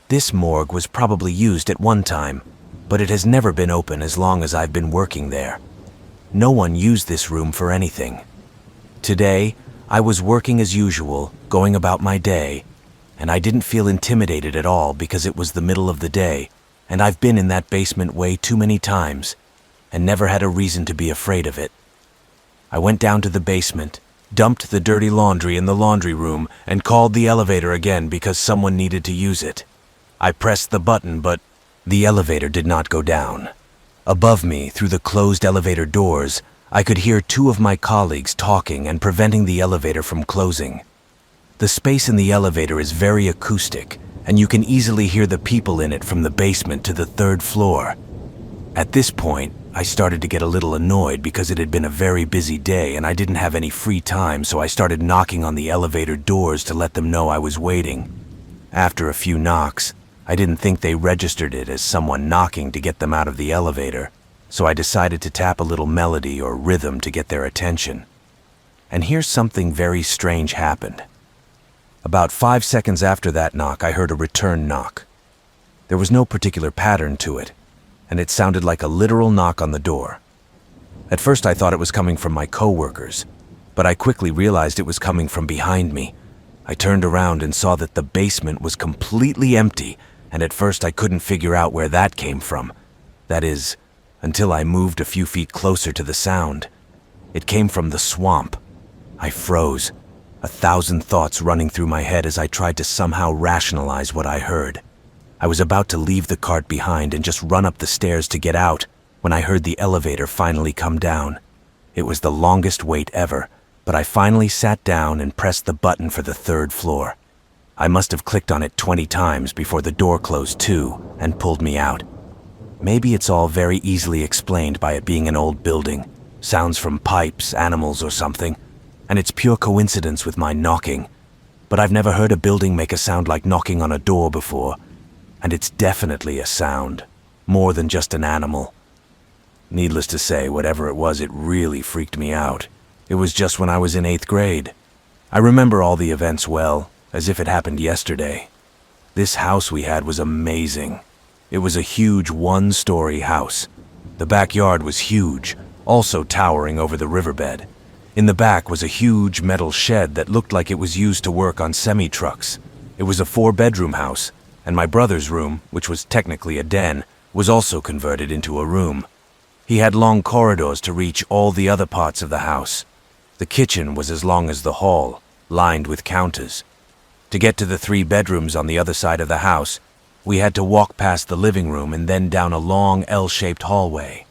This morgue was probably used at one time, but it has never been open as long as I've been working there. No one used this room for anything. Today, I was working as usual, going about my day, and I didn't feel intimidated at all because it was the middle of the day, and I've been in that basement way too many times and never had a reason to be afraid of it. I went down to the basement, dumped the dirty laundry in the laundry room, and called the elevator again because someone needed to use it. I pressed the button, but the elevator did not go down. Above me, through the closed elevator doors, I could hear two of my colleagues talking and preventing the elevator from closing. The space in the elevator is very acoustic, and you can easily hear the people in it from the basement to the third floor. At this point, I started to get a little annoyed because it had been a very busy day and I didn't have any free time, so I started knocking on the elevator doors to let them know I was waiting. After a few knocks, I didn't think they registered it as someone knocking to get them out of the elevator, so I decided to tap a little melody or rhythm to get their attention. And here's something very strange happened. About 5 seconds after that knock, I heard a return knock. There was no particular pattern to it, and it sounded like a literal knock on the door. At first I thought it was coming from my coworkers, but I quickly realized it was coming from behind me. I turned around and saw that the basement was completely empty, and at first I couldn't figure out where that came from. That is, until I moved a few feet closer to the sound. It came from the swamp. I froze, 1,000 thoughts running through my head as I tried to somehow rationalize what I heard. I was about to leave the cart behind and just run up the stairs to get out when I heard the elevator finally come down. It was the longest wait ever, but I finally sat down and pressed the button for the third floor. I must have clicked on it 20 times before the door closed too and pulled me out. Maybe it's all very easily explained by it being an old building, sounds from pipes, animals, or something, and it's pure coincidence with my knocking. But I've never heard a building make a sound like knocking on a door before, and it's definitely a sound, more than just an animal. Needless to say, whatever it was, it really freaked me out. It was just when I was in 8th grade. I remember all the events well, as if it happened yesterday. This house we had was amazing. It was a huge one-story house. The backyard was huge, also towering over the riverbed. In the back was a huge metal shed that looked like it was used to work on semi-trucks. It was a 4-bedroom house, and my brother's room, which was technically a den, was also converted into a room. He had long corridors to reach all the other parts of the house. The kitchen was as long as the hall, lined with counters. To get to the 3 bedrooms on the other side of the house, we had to walk past the living room and then down a long L-shaped hallway.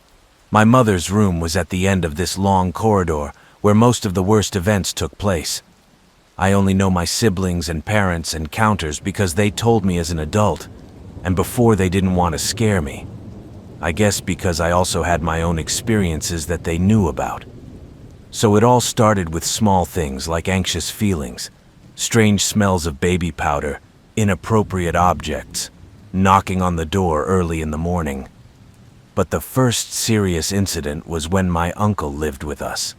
My mother's room was at the end of this long corridor where most of the worst events took place. I only know my siblings and parents and counters because they told me as an adult, and before they didn't want to scare me. I guess because I also had my own experiences that they knew about. So it all started with small things like anxious feelings, strange smells of baby powder, inappropriate objects, knocking on the door early in the morning. But the first serious incident was when my uncle lived with us.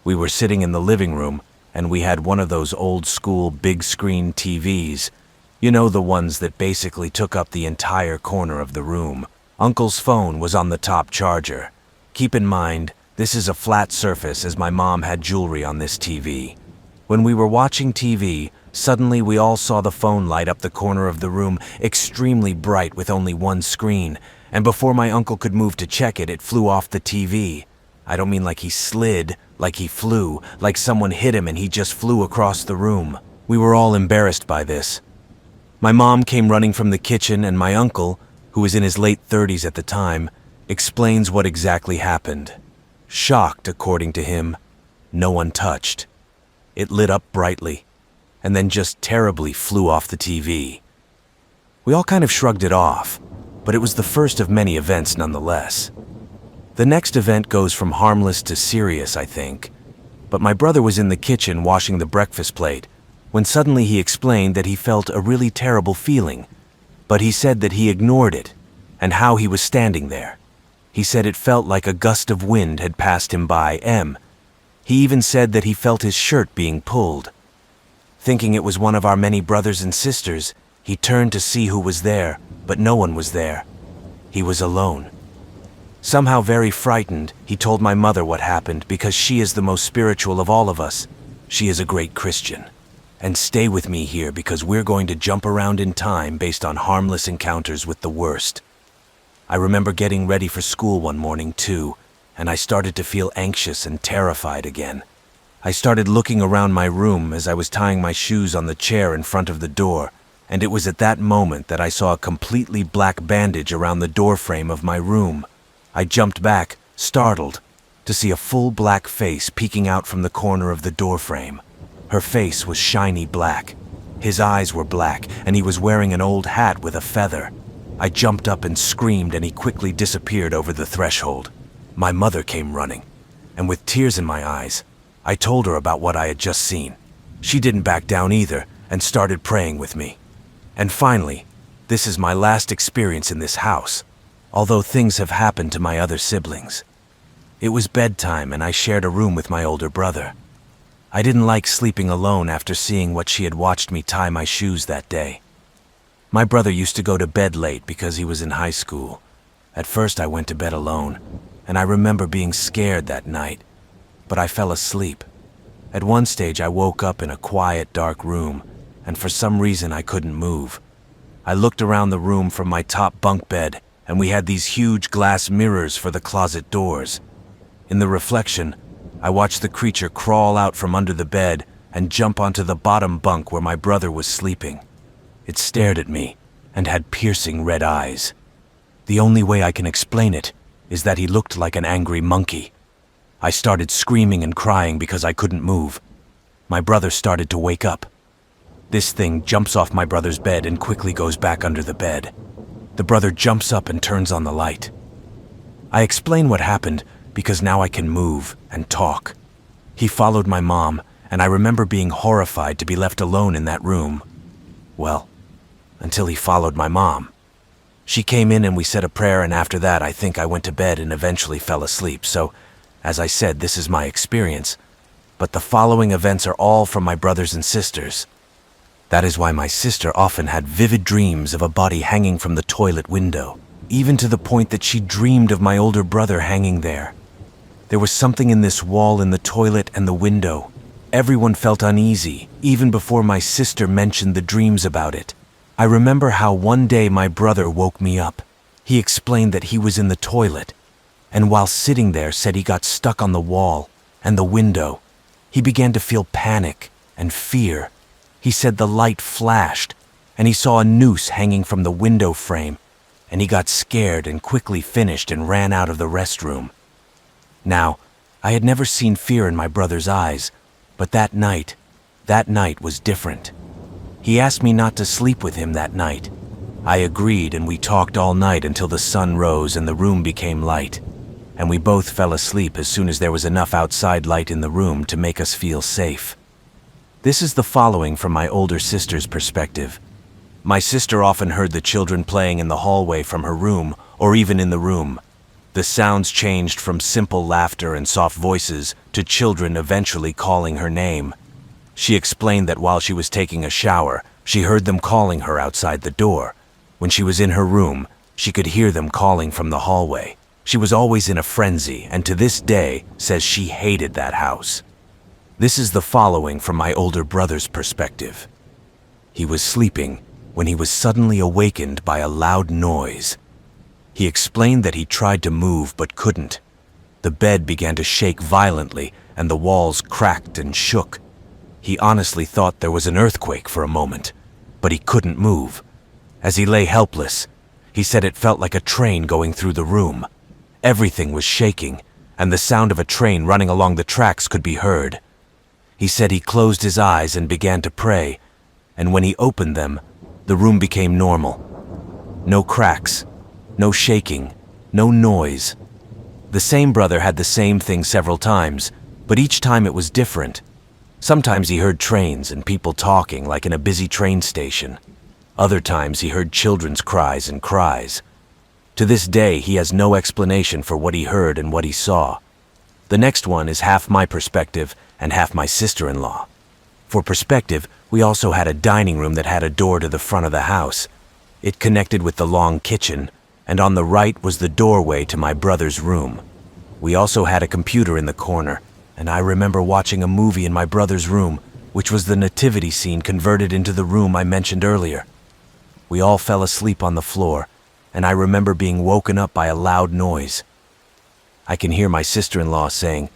We were sitting in the living room, and we had one of those old-school big-screen TVs. You know, the ones that basically took up the entire corner of the room. Uncle's phone was on the top charger. Keep in mind, this is a flat surface as my mom had jewelry on this TV. When we were watching TV, suddenly we all saw the phone light up the corner of the room, extremely bright with only one screen, and before my uncle could move to check it, it flew off the TV. I don't mean like he slid, like he flew, like someone hit him and he just flew across the room. We were all embarrassed by this. My mom came running from the kitchen and my uncle, who was in his late 30s at the time, explains what exactly happened. Shocked, according to him, no one touched. It lit up brightly, and then just terribly flew off the TV. We all kind of shrugged it off, but it was the first of many events nonetheless. The next event goes from harmless to serious, I think, but my brother was in the kitchen washing the breakfast plate when suddenly he explained that he felt a really terrible feeling, but he said that he ignored it and how he was standing there. He said it felt like a gust of wind had passed him by. He even said that he felt his shirt being pulled. Thinking it was one of our many brothers and sisters, he turned to see who was there, but no one was there. He was alone. Somehow very frightened, he told my mother what happened because she is the most spiritual of all of us. She is a great Christian. And stay with me here because we're going to jump around in time based on harmless encounters with the worst. I remember getting ready for school one morning too, and I started to feel anxious and terrified again. I started looking around my room as I was tying my shoes on the chair in front of the door, and it was at that moment that I saw a completely black bandage around the doorframe of my room. I jumped back, startled, to see a full black face peeking out from the corner of the doorframe. Her face was shiny black. His eyes were black, and he was wearing an old hat with a feather. I jumped up and screamed, and he quickly disappeared over the threshold. My mother came running, and with tears in my eyes, I told her about what I had just seen. She didn't back down either, and started praying with me. And finally, this is my last experience in this house, although things have happened to my other siblings. It was bedtime, and I shared a room with my older brother. I didn't like sleeping alone after seeing what she had watched me tie my shoes that day. My brother used to go to bed late because he was in high school. At first I went to bed alone, and I remember being scared that night, but I fell asleep. At one stage I woke up in a quiet, dark room, and for some reason I couldn't move. I looked around the room from my top bunk bed, and we had these huge glass mirrors for the closet doors. In the reflection, I watched the creature crawl out from under the bed and jump onto the bottom bunk where my brother was sleeping. It stared at me and had piercing red eyes. The only way I can explain it is that he looked like an angry monkey. I started screaming and crying because I couldn't move. My brother started to wake up. This thing jumps off my brother's bed and quickly goes back under the bed. The brother jumps up and turns on the light. I explain what happened because now I can move and talk. He followed my mom, and I remember being horrified to be left alone in that room. Well, until he followed my mom. She came in and we said a prayer, and after that I think I went to bed and eventually fell asleep. So, as I said, this is my experience. But the following events are all from my brothers and sisters. That is why my sister often had vivid dreams of a body hanging from the toilet window, even to the point that she dreamed of my older brother hanging there. There was something in this wall in the toilet and the window. Everyone felt uneasy, even before my sister mentioned the dreams about it. I remember how one day my brother woke me up. He explained that he was in the toilet, and while sitting there said he got stuck on the wall and the window. He began to feel panic and fear. He said the light flashed, and he saw a noose hanging from the window frame, and he got scared and quickly finished and ran out of the restroom. Now, I had never seen fear in my brother's eyes, but that night was different. He asked me not to sleep with him that night. I agreed, and we talked all night until the sun rose and the room became light, and we both fell asleep as soon as there was enough outside light in the room to make us feel safe. This is the following from my older sister's perspective. My sister often heard the children playing in the hallway from her room, or even in the room. The sounds changed from simple laughter and soft voices to children eventually calling her name. She explained that while she was taking a shower, she heard them calling her outside the door. When she was in her room, she could hear them calling from the hallway. She was always in a frenzy, and to this day says she hated that house. This is the following from my older brother's perspective. He was sleeping when he was suddenly awakened by a loud noise. He explained that he tried to move but couldn't. The bed began to shake violently, and the walls cracked and shook. He honestly thought there was an earthquake for a moment, but he couldn't move. As he lay helpless, he said it felt like a train going through the room. Everything was shaking, and the sound of a train running along the tracks could be heard. He said he closed his eyes and began to pray, and when he opened them, the room became normal. No cracks, no shaking, no noise. The same brother had the same thing several times, but each time it was different. Sometimes he heard trains and people talking like in a busy train station. Other times he heard children's cries and cries. To this day, he has no explanation for what he heard and what he saw. The next one is half my perspective and half my sister-in-law. For perspective, we also had a dining room that had a door to the front of the house. It connected with the long kitchen, and on the right was the doorway to my brother's room. We also had a computer in the corner, and I remember watching a movie in my brother's room, which was the nativity scene converted into the room I mentioned earlier. We all fell asleep on the floor, and I remember being woken up by a loud noise. I can hear my sister-in-law saying,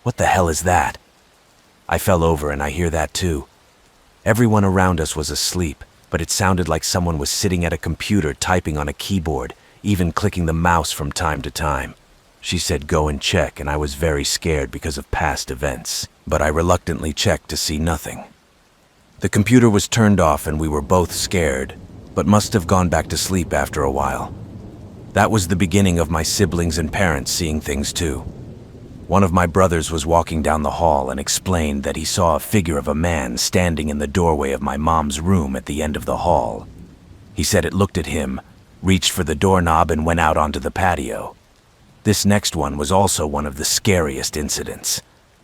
"What the hell is that?" I fell over and I hear that too. Everyone around us was asleep, but it sounded like someone was sitting at a computer typing on a keyboard, even clicking the mouse from time to time. She said go and check, and I was very scared because of past events, but I reluctantly checked to see nothing. The computer was turned off and we were both scared, but must have gone back to sleep after a while. That was the beginning of my siblings and parents seeing things too. One of my brothers was walking down the hall and explained that he saw a figure of a man standing in the doorway of my mom's room at the end of the hall. He said it looked at him, reached for the doorknob, and went out onto the patio. This next one was also one of the scariest incidents.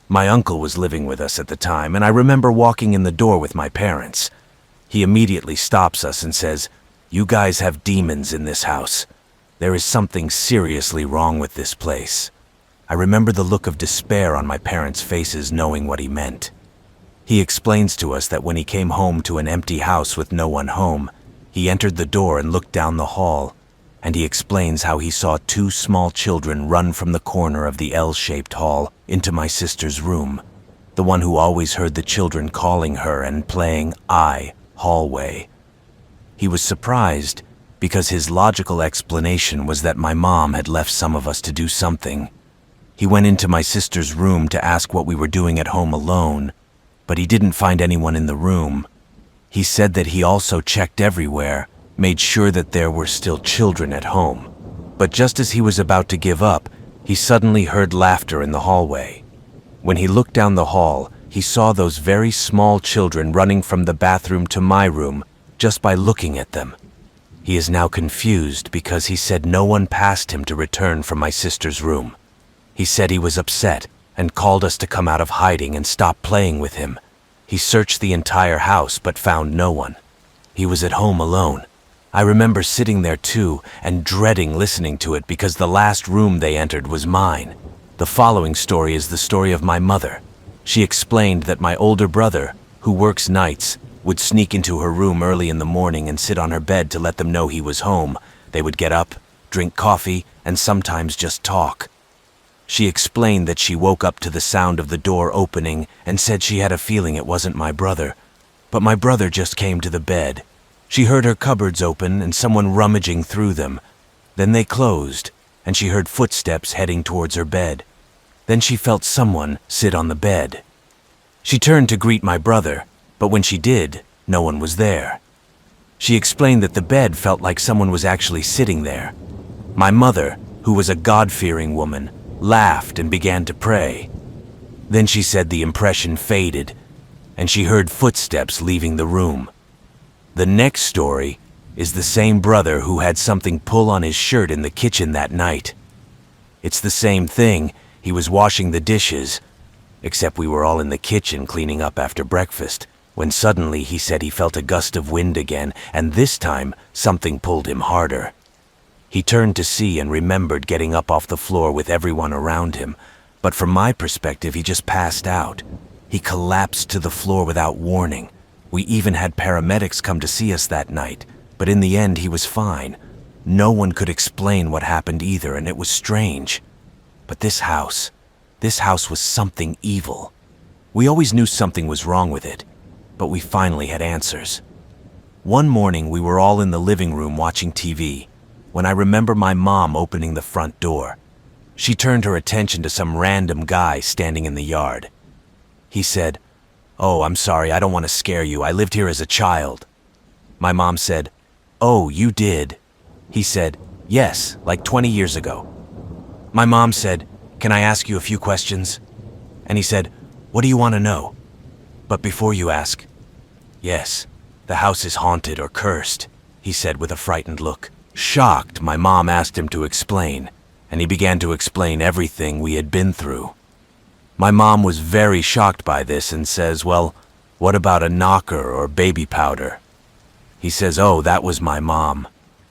My uncle was living with us at the time, and I remember walking in the door with my parents. He immediately stops us and says, "You guys have demons in this house. There is something seriously wrong with this place." I remember the look of despair on my parents' faces knowing what he meant. He explains to us that when he came home to an empty house with no one home, he entered the door and looked down the hall, and he explains how he saw two small children run from the corner of the L-shaped hall into my sister's room, the one who always heard the children calling her and playing hallway. He was surprised because his logical explanation was that my mom had left some of us to do something. He went into my sister's room to ask what we were doing at home alone, but he didn't find anyone in the room. He said that he also checked everywhere, made sure that there were still children at home. But just as he was about to give up, he suddenly heard laughter in the hallway. When he looked down the hall, he saw those very small children running from the bathroom to my room just by looking at them. He is now confused because he said no one passed him to return from my sister's room. He said he was upset and called us to come out of hiding and stop playing with him. He searched the entire house but found no one. He was at home alone. I remember sitting there too and dreading listening to it because the last room they entered was mine. The following story is the story of my mother. She explained that my older brother, who works nights, would sneak into her room early in the morning and sit on her bed to let them know he was home. They would get up, drink coffee, and sometimes just talk. She explained that she woke up to the sound of the door opening and said she had a feeling it wasn't my brother. But my brother just came to the bed. She heard her cupboards open and someone rummaging through them. Then they closed, and she heard footsteps heading towards her bed. Then she felt someone sit on the bed. She turned to greet my brother, but when she did, no one was there. She explained that the bed felt like someone was actually sitting there. My mother, who was a God-fearing woman, laughed and began to pray. Then she said the impression faded, and she heard footsteps leaving the room. The next story is the same brother who had something pull on his shirt in the kitchen that night. It's the same thing. He was washing the dishes, except we were all in the kitchen cleaning up after breakfast, when suddenly he said he felt a gust of wind again, and this time something pulled him harder. He turned to see and remembered getting up off the floor with everyone around him, but from my perspective he just passed out. He collapsed to the floor without warning. We even had paramedics come to see us that night, but in the end he was fine. No one could explain what happened either, and it was strange. But this house was something evil. We always knew something was wrong with it, but we finally had answers. One morning we were all in the living room watching TV, when I remember my mom opening the front door. She turned her attention to some random guy standing in the yard. He said, "Oh, I'm sorry, I don't want to scare you. I lived here as a child." My mom said, "Oh, you did?" He said, "Yes, like 20 years ago." My mom said, "Can I ask you a few questions?" And he said, "What do you want to know?" "But before you ask," "Yes, the house is haunted or cursed," he said with a frightened look. Shocked, my mom asked him to explain, and he began to explain everything we had been through. My mom was very shocked by this and says, "Well, what about a knocker or baby powder?" He says, "Oh, that was my mom.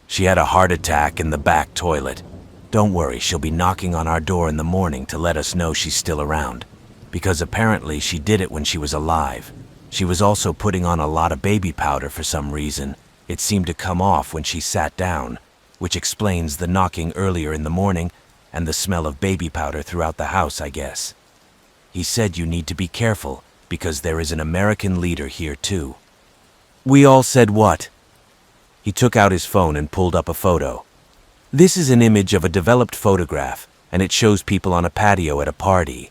She had a heart attack in the back toilet. Don't worry, she'll be knocking on our door in the morning to let us know she's still around, because apparently she did it when she was alive. She was also putting on a lot of baby powder for some reason. It seemed to come off when she sat down, which explains the knocking earlier in the morning and the smell of baby powder throughout the house, I guess. He said you need to be careful because there is an American leader here too." We all said, "What?" He took out his phone and pulled up a photo. This is an image of a developed photograph, and it shows people on a patio at a party.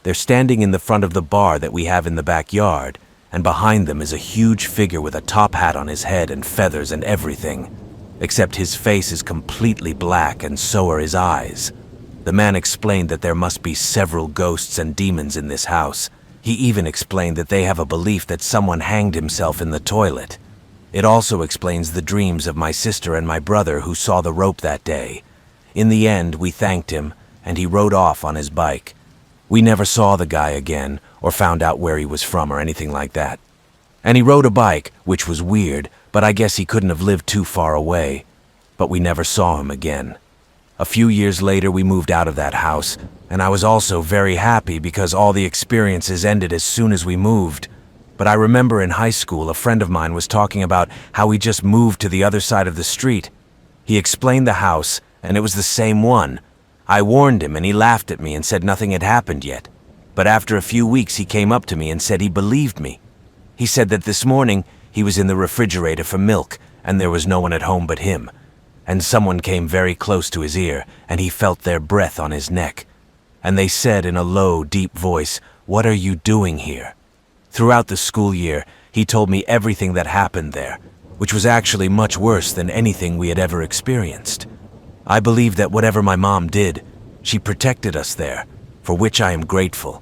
They're standing in the front of the bar that we have in the backyard, and behind them is a huge figure with a top hat on his head and feathers and everything, except his face is completely black and so are his eyes. The man explained that there must be several ghosts and demons in this house. He even explained that they have a belief that someone hanged himself in the toilet. It also explains the dreams of my sister and my brother who saw the rope that day. In the end, we thanked him, and he rode off on his bike. We never saw the guy again, or found out where he was from or anything like that. And he rode a bike, which was weird, but I guess he couldn't have lived too far away. But we never saw him again. A few years later, we moved out of that house, and I was also very happy because all the experiences ended as soon as we moved. But I remember in high school, a friend of mine was talking about how he just moved to the other side of the street. He explained the house, and it was the same one. I warned him, and he laughed at me and said nothing had happened yet. But after a few weeks, he came up to me and said he believed me. He said that this morning, he was in the refrigerator for milk, and there was no one at home but him. And someone came very close to his ear, and he felt their breath on his neck. And they said in a low, deep voice, "What are you doing here?" Throughout the school year, he told me everything that happened there, which was actually much worse than anything we had ever experienced. I believe that whatever my mom did, she protected us there, for which I am grateful.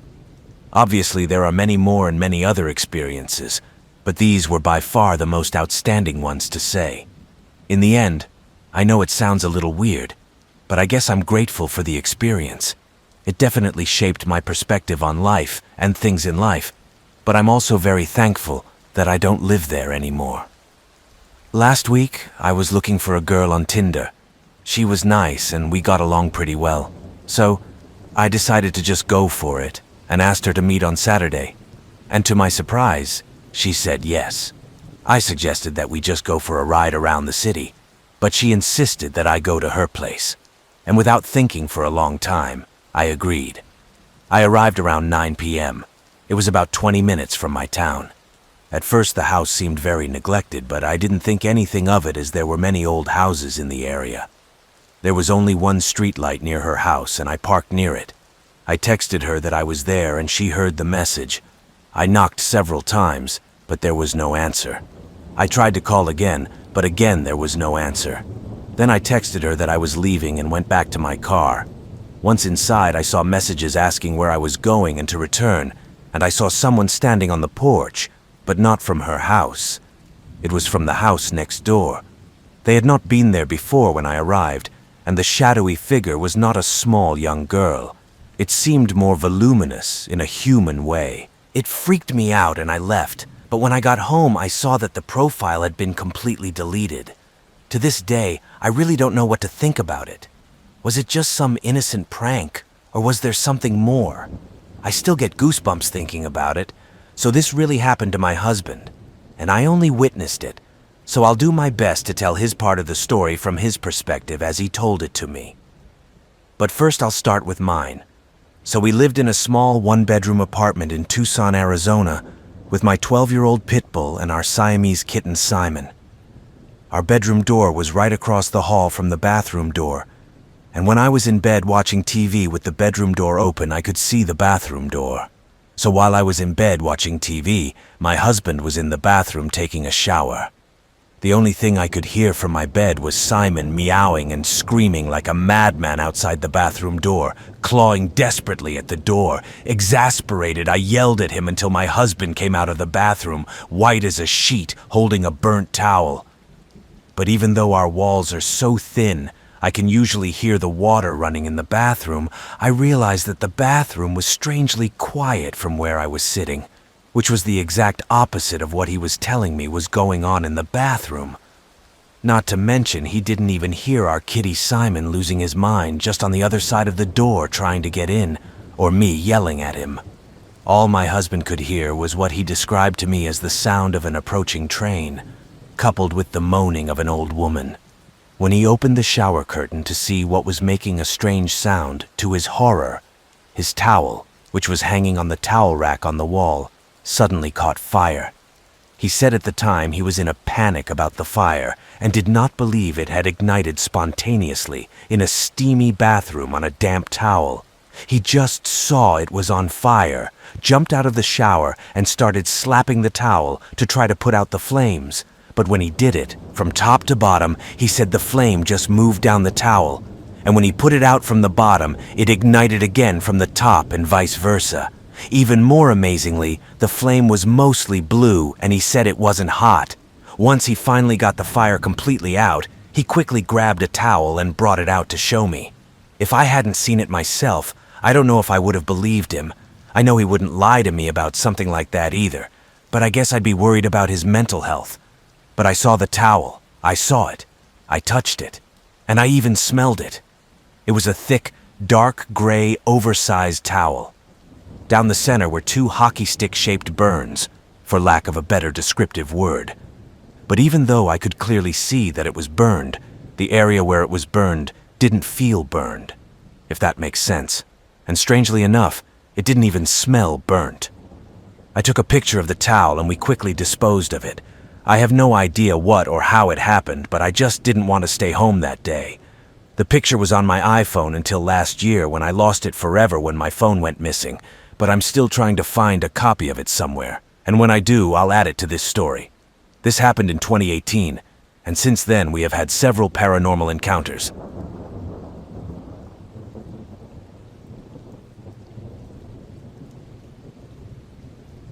Obviously, there are many more and many other experiences, but these were by far the most outstanding ones to say. In the end, I know it sounds a little weird, but I guess I'm grateful for the experience. It definitely shaped my perspective on life and things in life, but I'm also very thankful that I don't live there anymore. Last week, I was looking for a girl on Tinder. She was nice and we got along pretty well, so I decided to just go for it and asked her to meet on Saturday. And to my surprise, she said yes. I suggested that we just go for a ride around the city, but she insisted that I go to her place. And without thinking for a long time, I agreed. I arrived around 9 p.m. It was about 20 minutes from my town. At first the house seemed very neglected, but I didn't think anything of it as there were many old houses in the area. There was only one street light near her house and I parked near it. I texted her that I was there and she heard the message. I knocked several times, but there was no answer. I tried to call again, but again there was no answer. Then I texted her that I was leaving and went back to my car. Once inside, I saw messages asking where I was going and to return, and I saw someone standing on the porch, but not from her house. It was from the house next door. They had not been there before when I arrived, and the shadowy figure was not a small young girl. It seemed more voluminous in a human way. It freaked me out and I left, but when I got home I saw that the profile had been completely deleted. To this day, I really don't know what to think about it. Was it just some innocent prank, or was there something more? I still get goosebumps thinking about it, so this really happened to my husband, and I only witnessed it, so I'll do my best to tell his part of the story from his perspective as he told it to me. But first I'll start with mine. So we lived in a small one-bedroom apartment in Tucson, Arizona, with my 12-year-old pit bull and our Siamese kitten Simon. Our bedroom door was right across the hall from the bathroom door, and when I was in bed watching TV with the bedroom door open, I could see the bathroom door. So while I was in bed watching TV, my husband was in the bathroom taking a shower. The only thing I could hear from my bed was Simon meowing and screaming like a madman outside the bathroom door, clawing desperately at the door. Exasperated, I yelled at him until my husband came out of the bathroom, white as a sheet, holding a burnt towel. but even though our walls are so thin, I can usually hear the water running in the bathroom, I realized that the bathroom was strangely quiet from where I was sitting, which was the exact opposite of what he was telling me was going on in the bathroom. Not to mention, he didn't even hear our kitty Simon losing his mind just on the other side of the door trying to get in, or me yelling at him. All my husband could hear was what he described to me as the sound of an approaching train, coupled with the moaning of an old woman. When he opened the shower curtain to see what was making a strange sound, to his horror, his towel, which was hanging on the towel rack on the wall, suddenly caught fire. He said at the time he was in a panic about the fire and did not believe it had ignited spontaneously in a steamy bathroom on a damp towel. He just saw it was on fire, jumped out of the shower, and started slapping the towel to try to put out the flames. But when he did it, from top to bottom, he said the flame just moved down the towel. And when he put it out from the bottom, it ignited again from the top and vice versa. Even more amazingly, the flame was mostly blue, and he said it wasn't hot. Once he finally got the fire completely out, he quickly grabbed a towel and brought it out to show me. If I hadn't seen it myself, I don't know if I would have believed him. I know he wouldn't lie to me about something like that either, but I guess I'd be worried about his mental health. But I saw the towel. I saw it. I touched it. And I even smelled it. It was a thick, dark gray, oversized towel. Down the center were 2 hockey stick-shaped burns, for lack of a better descriptive word. But even though I could clearly see that it was burned, the area where it was burned didn't feel burned, if that makes sense. And strangely enough, it didn't even smell burnt. I took a picture of the towel and we quickly disposed of it. I have no idea what or how it happened, but I just didn't want to stay home that day. The picture was on my iPhone until last year when I lost it forever when my phone went missing, but I'm still trying to find a copy of it somewhere, and when I do, I'll add it to this story. This happened in 2018, and since then we have had several paranormal encounters.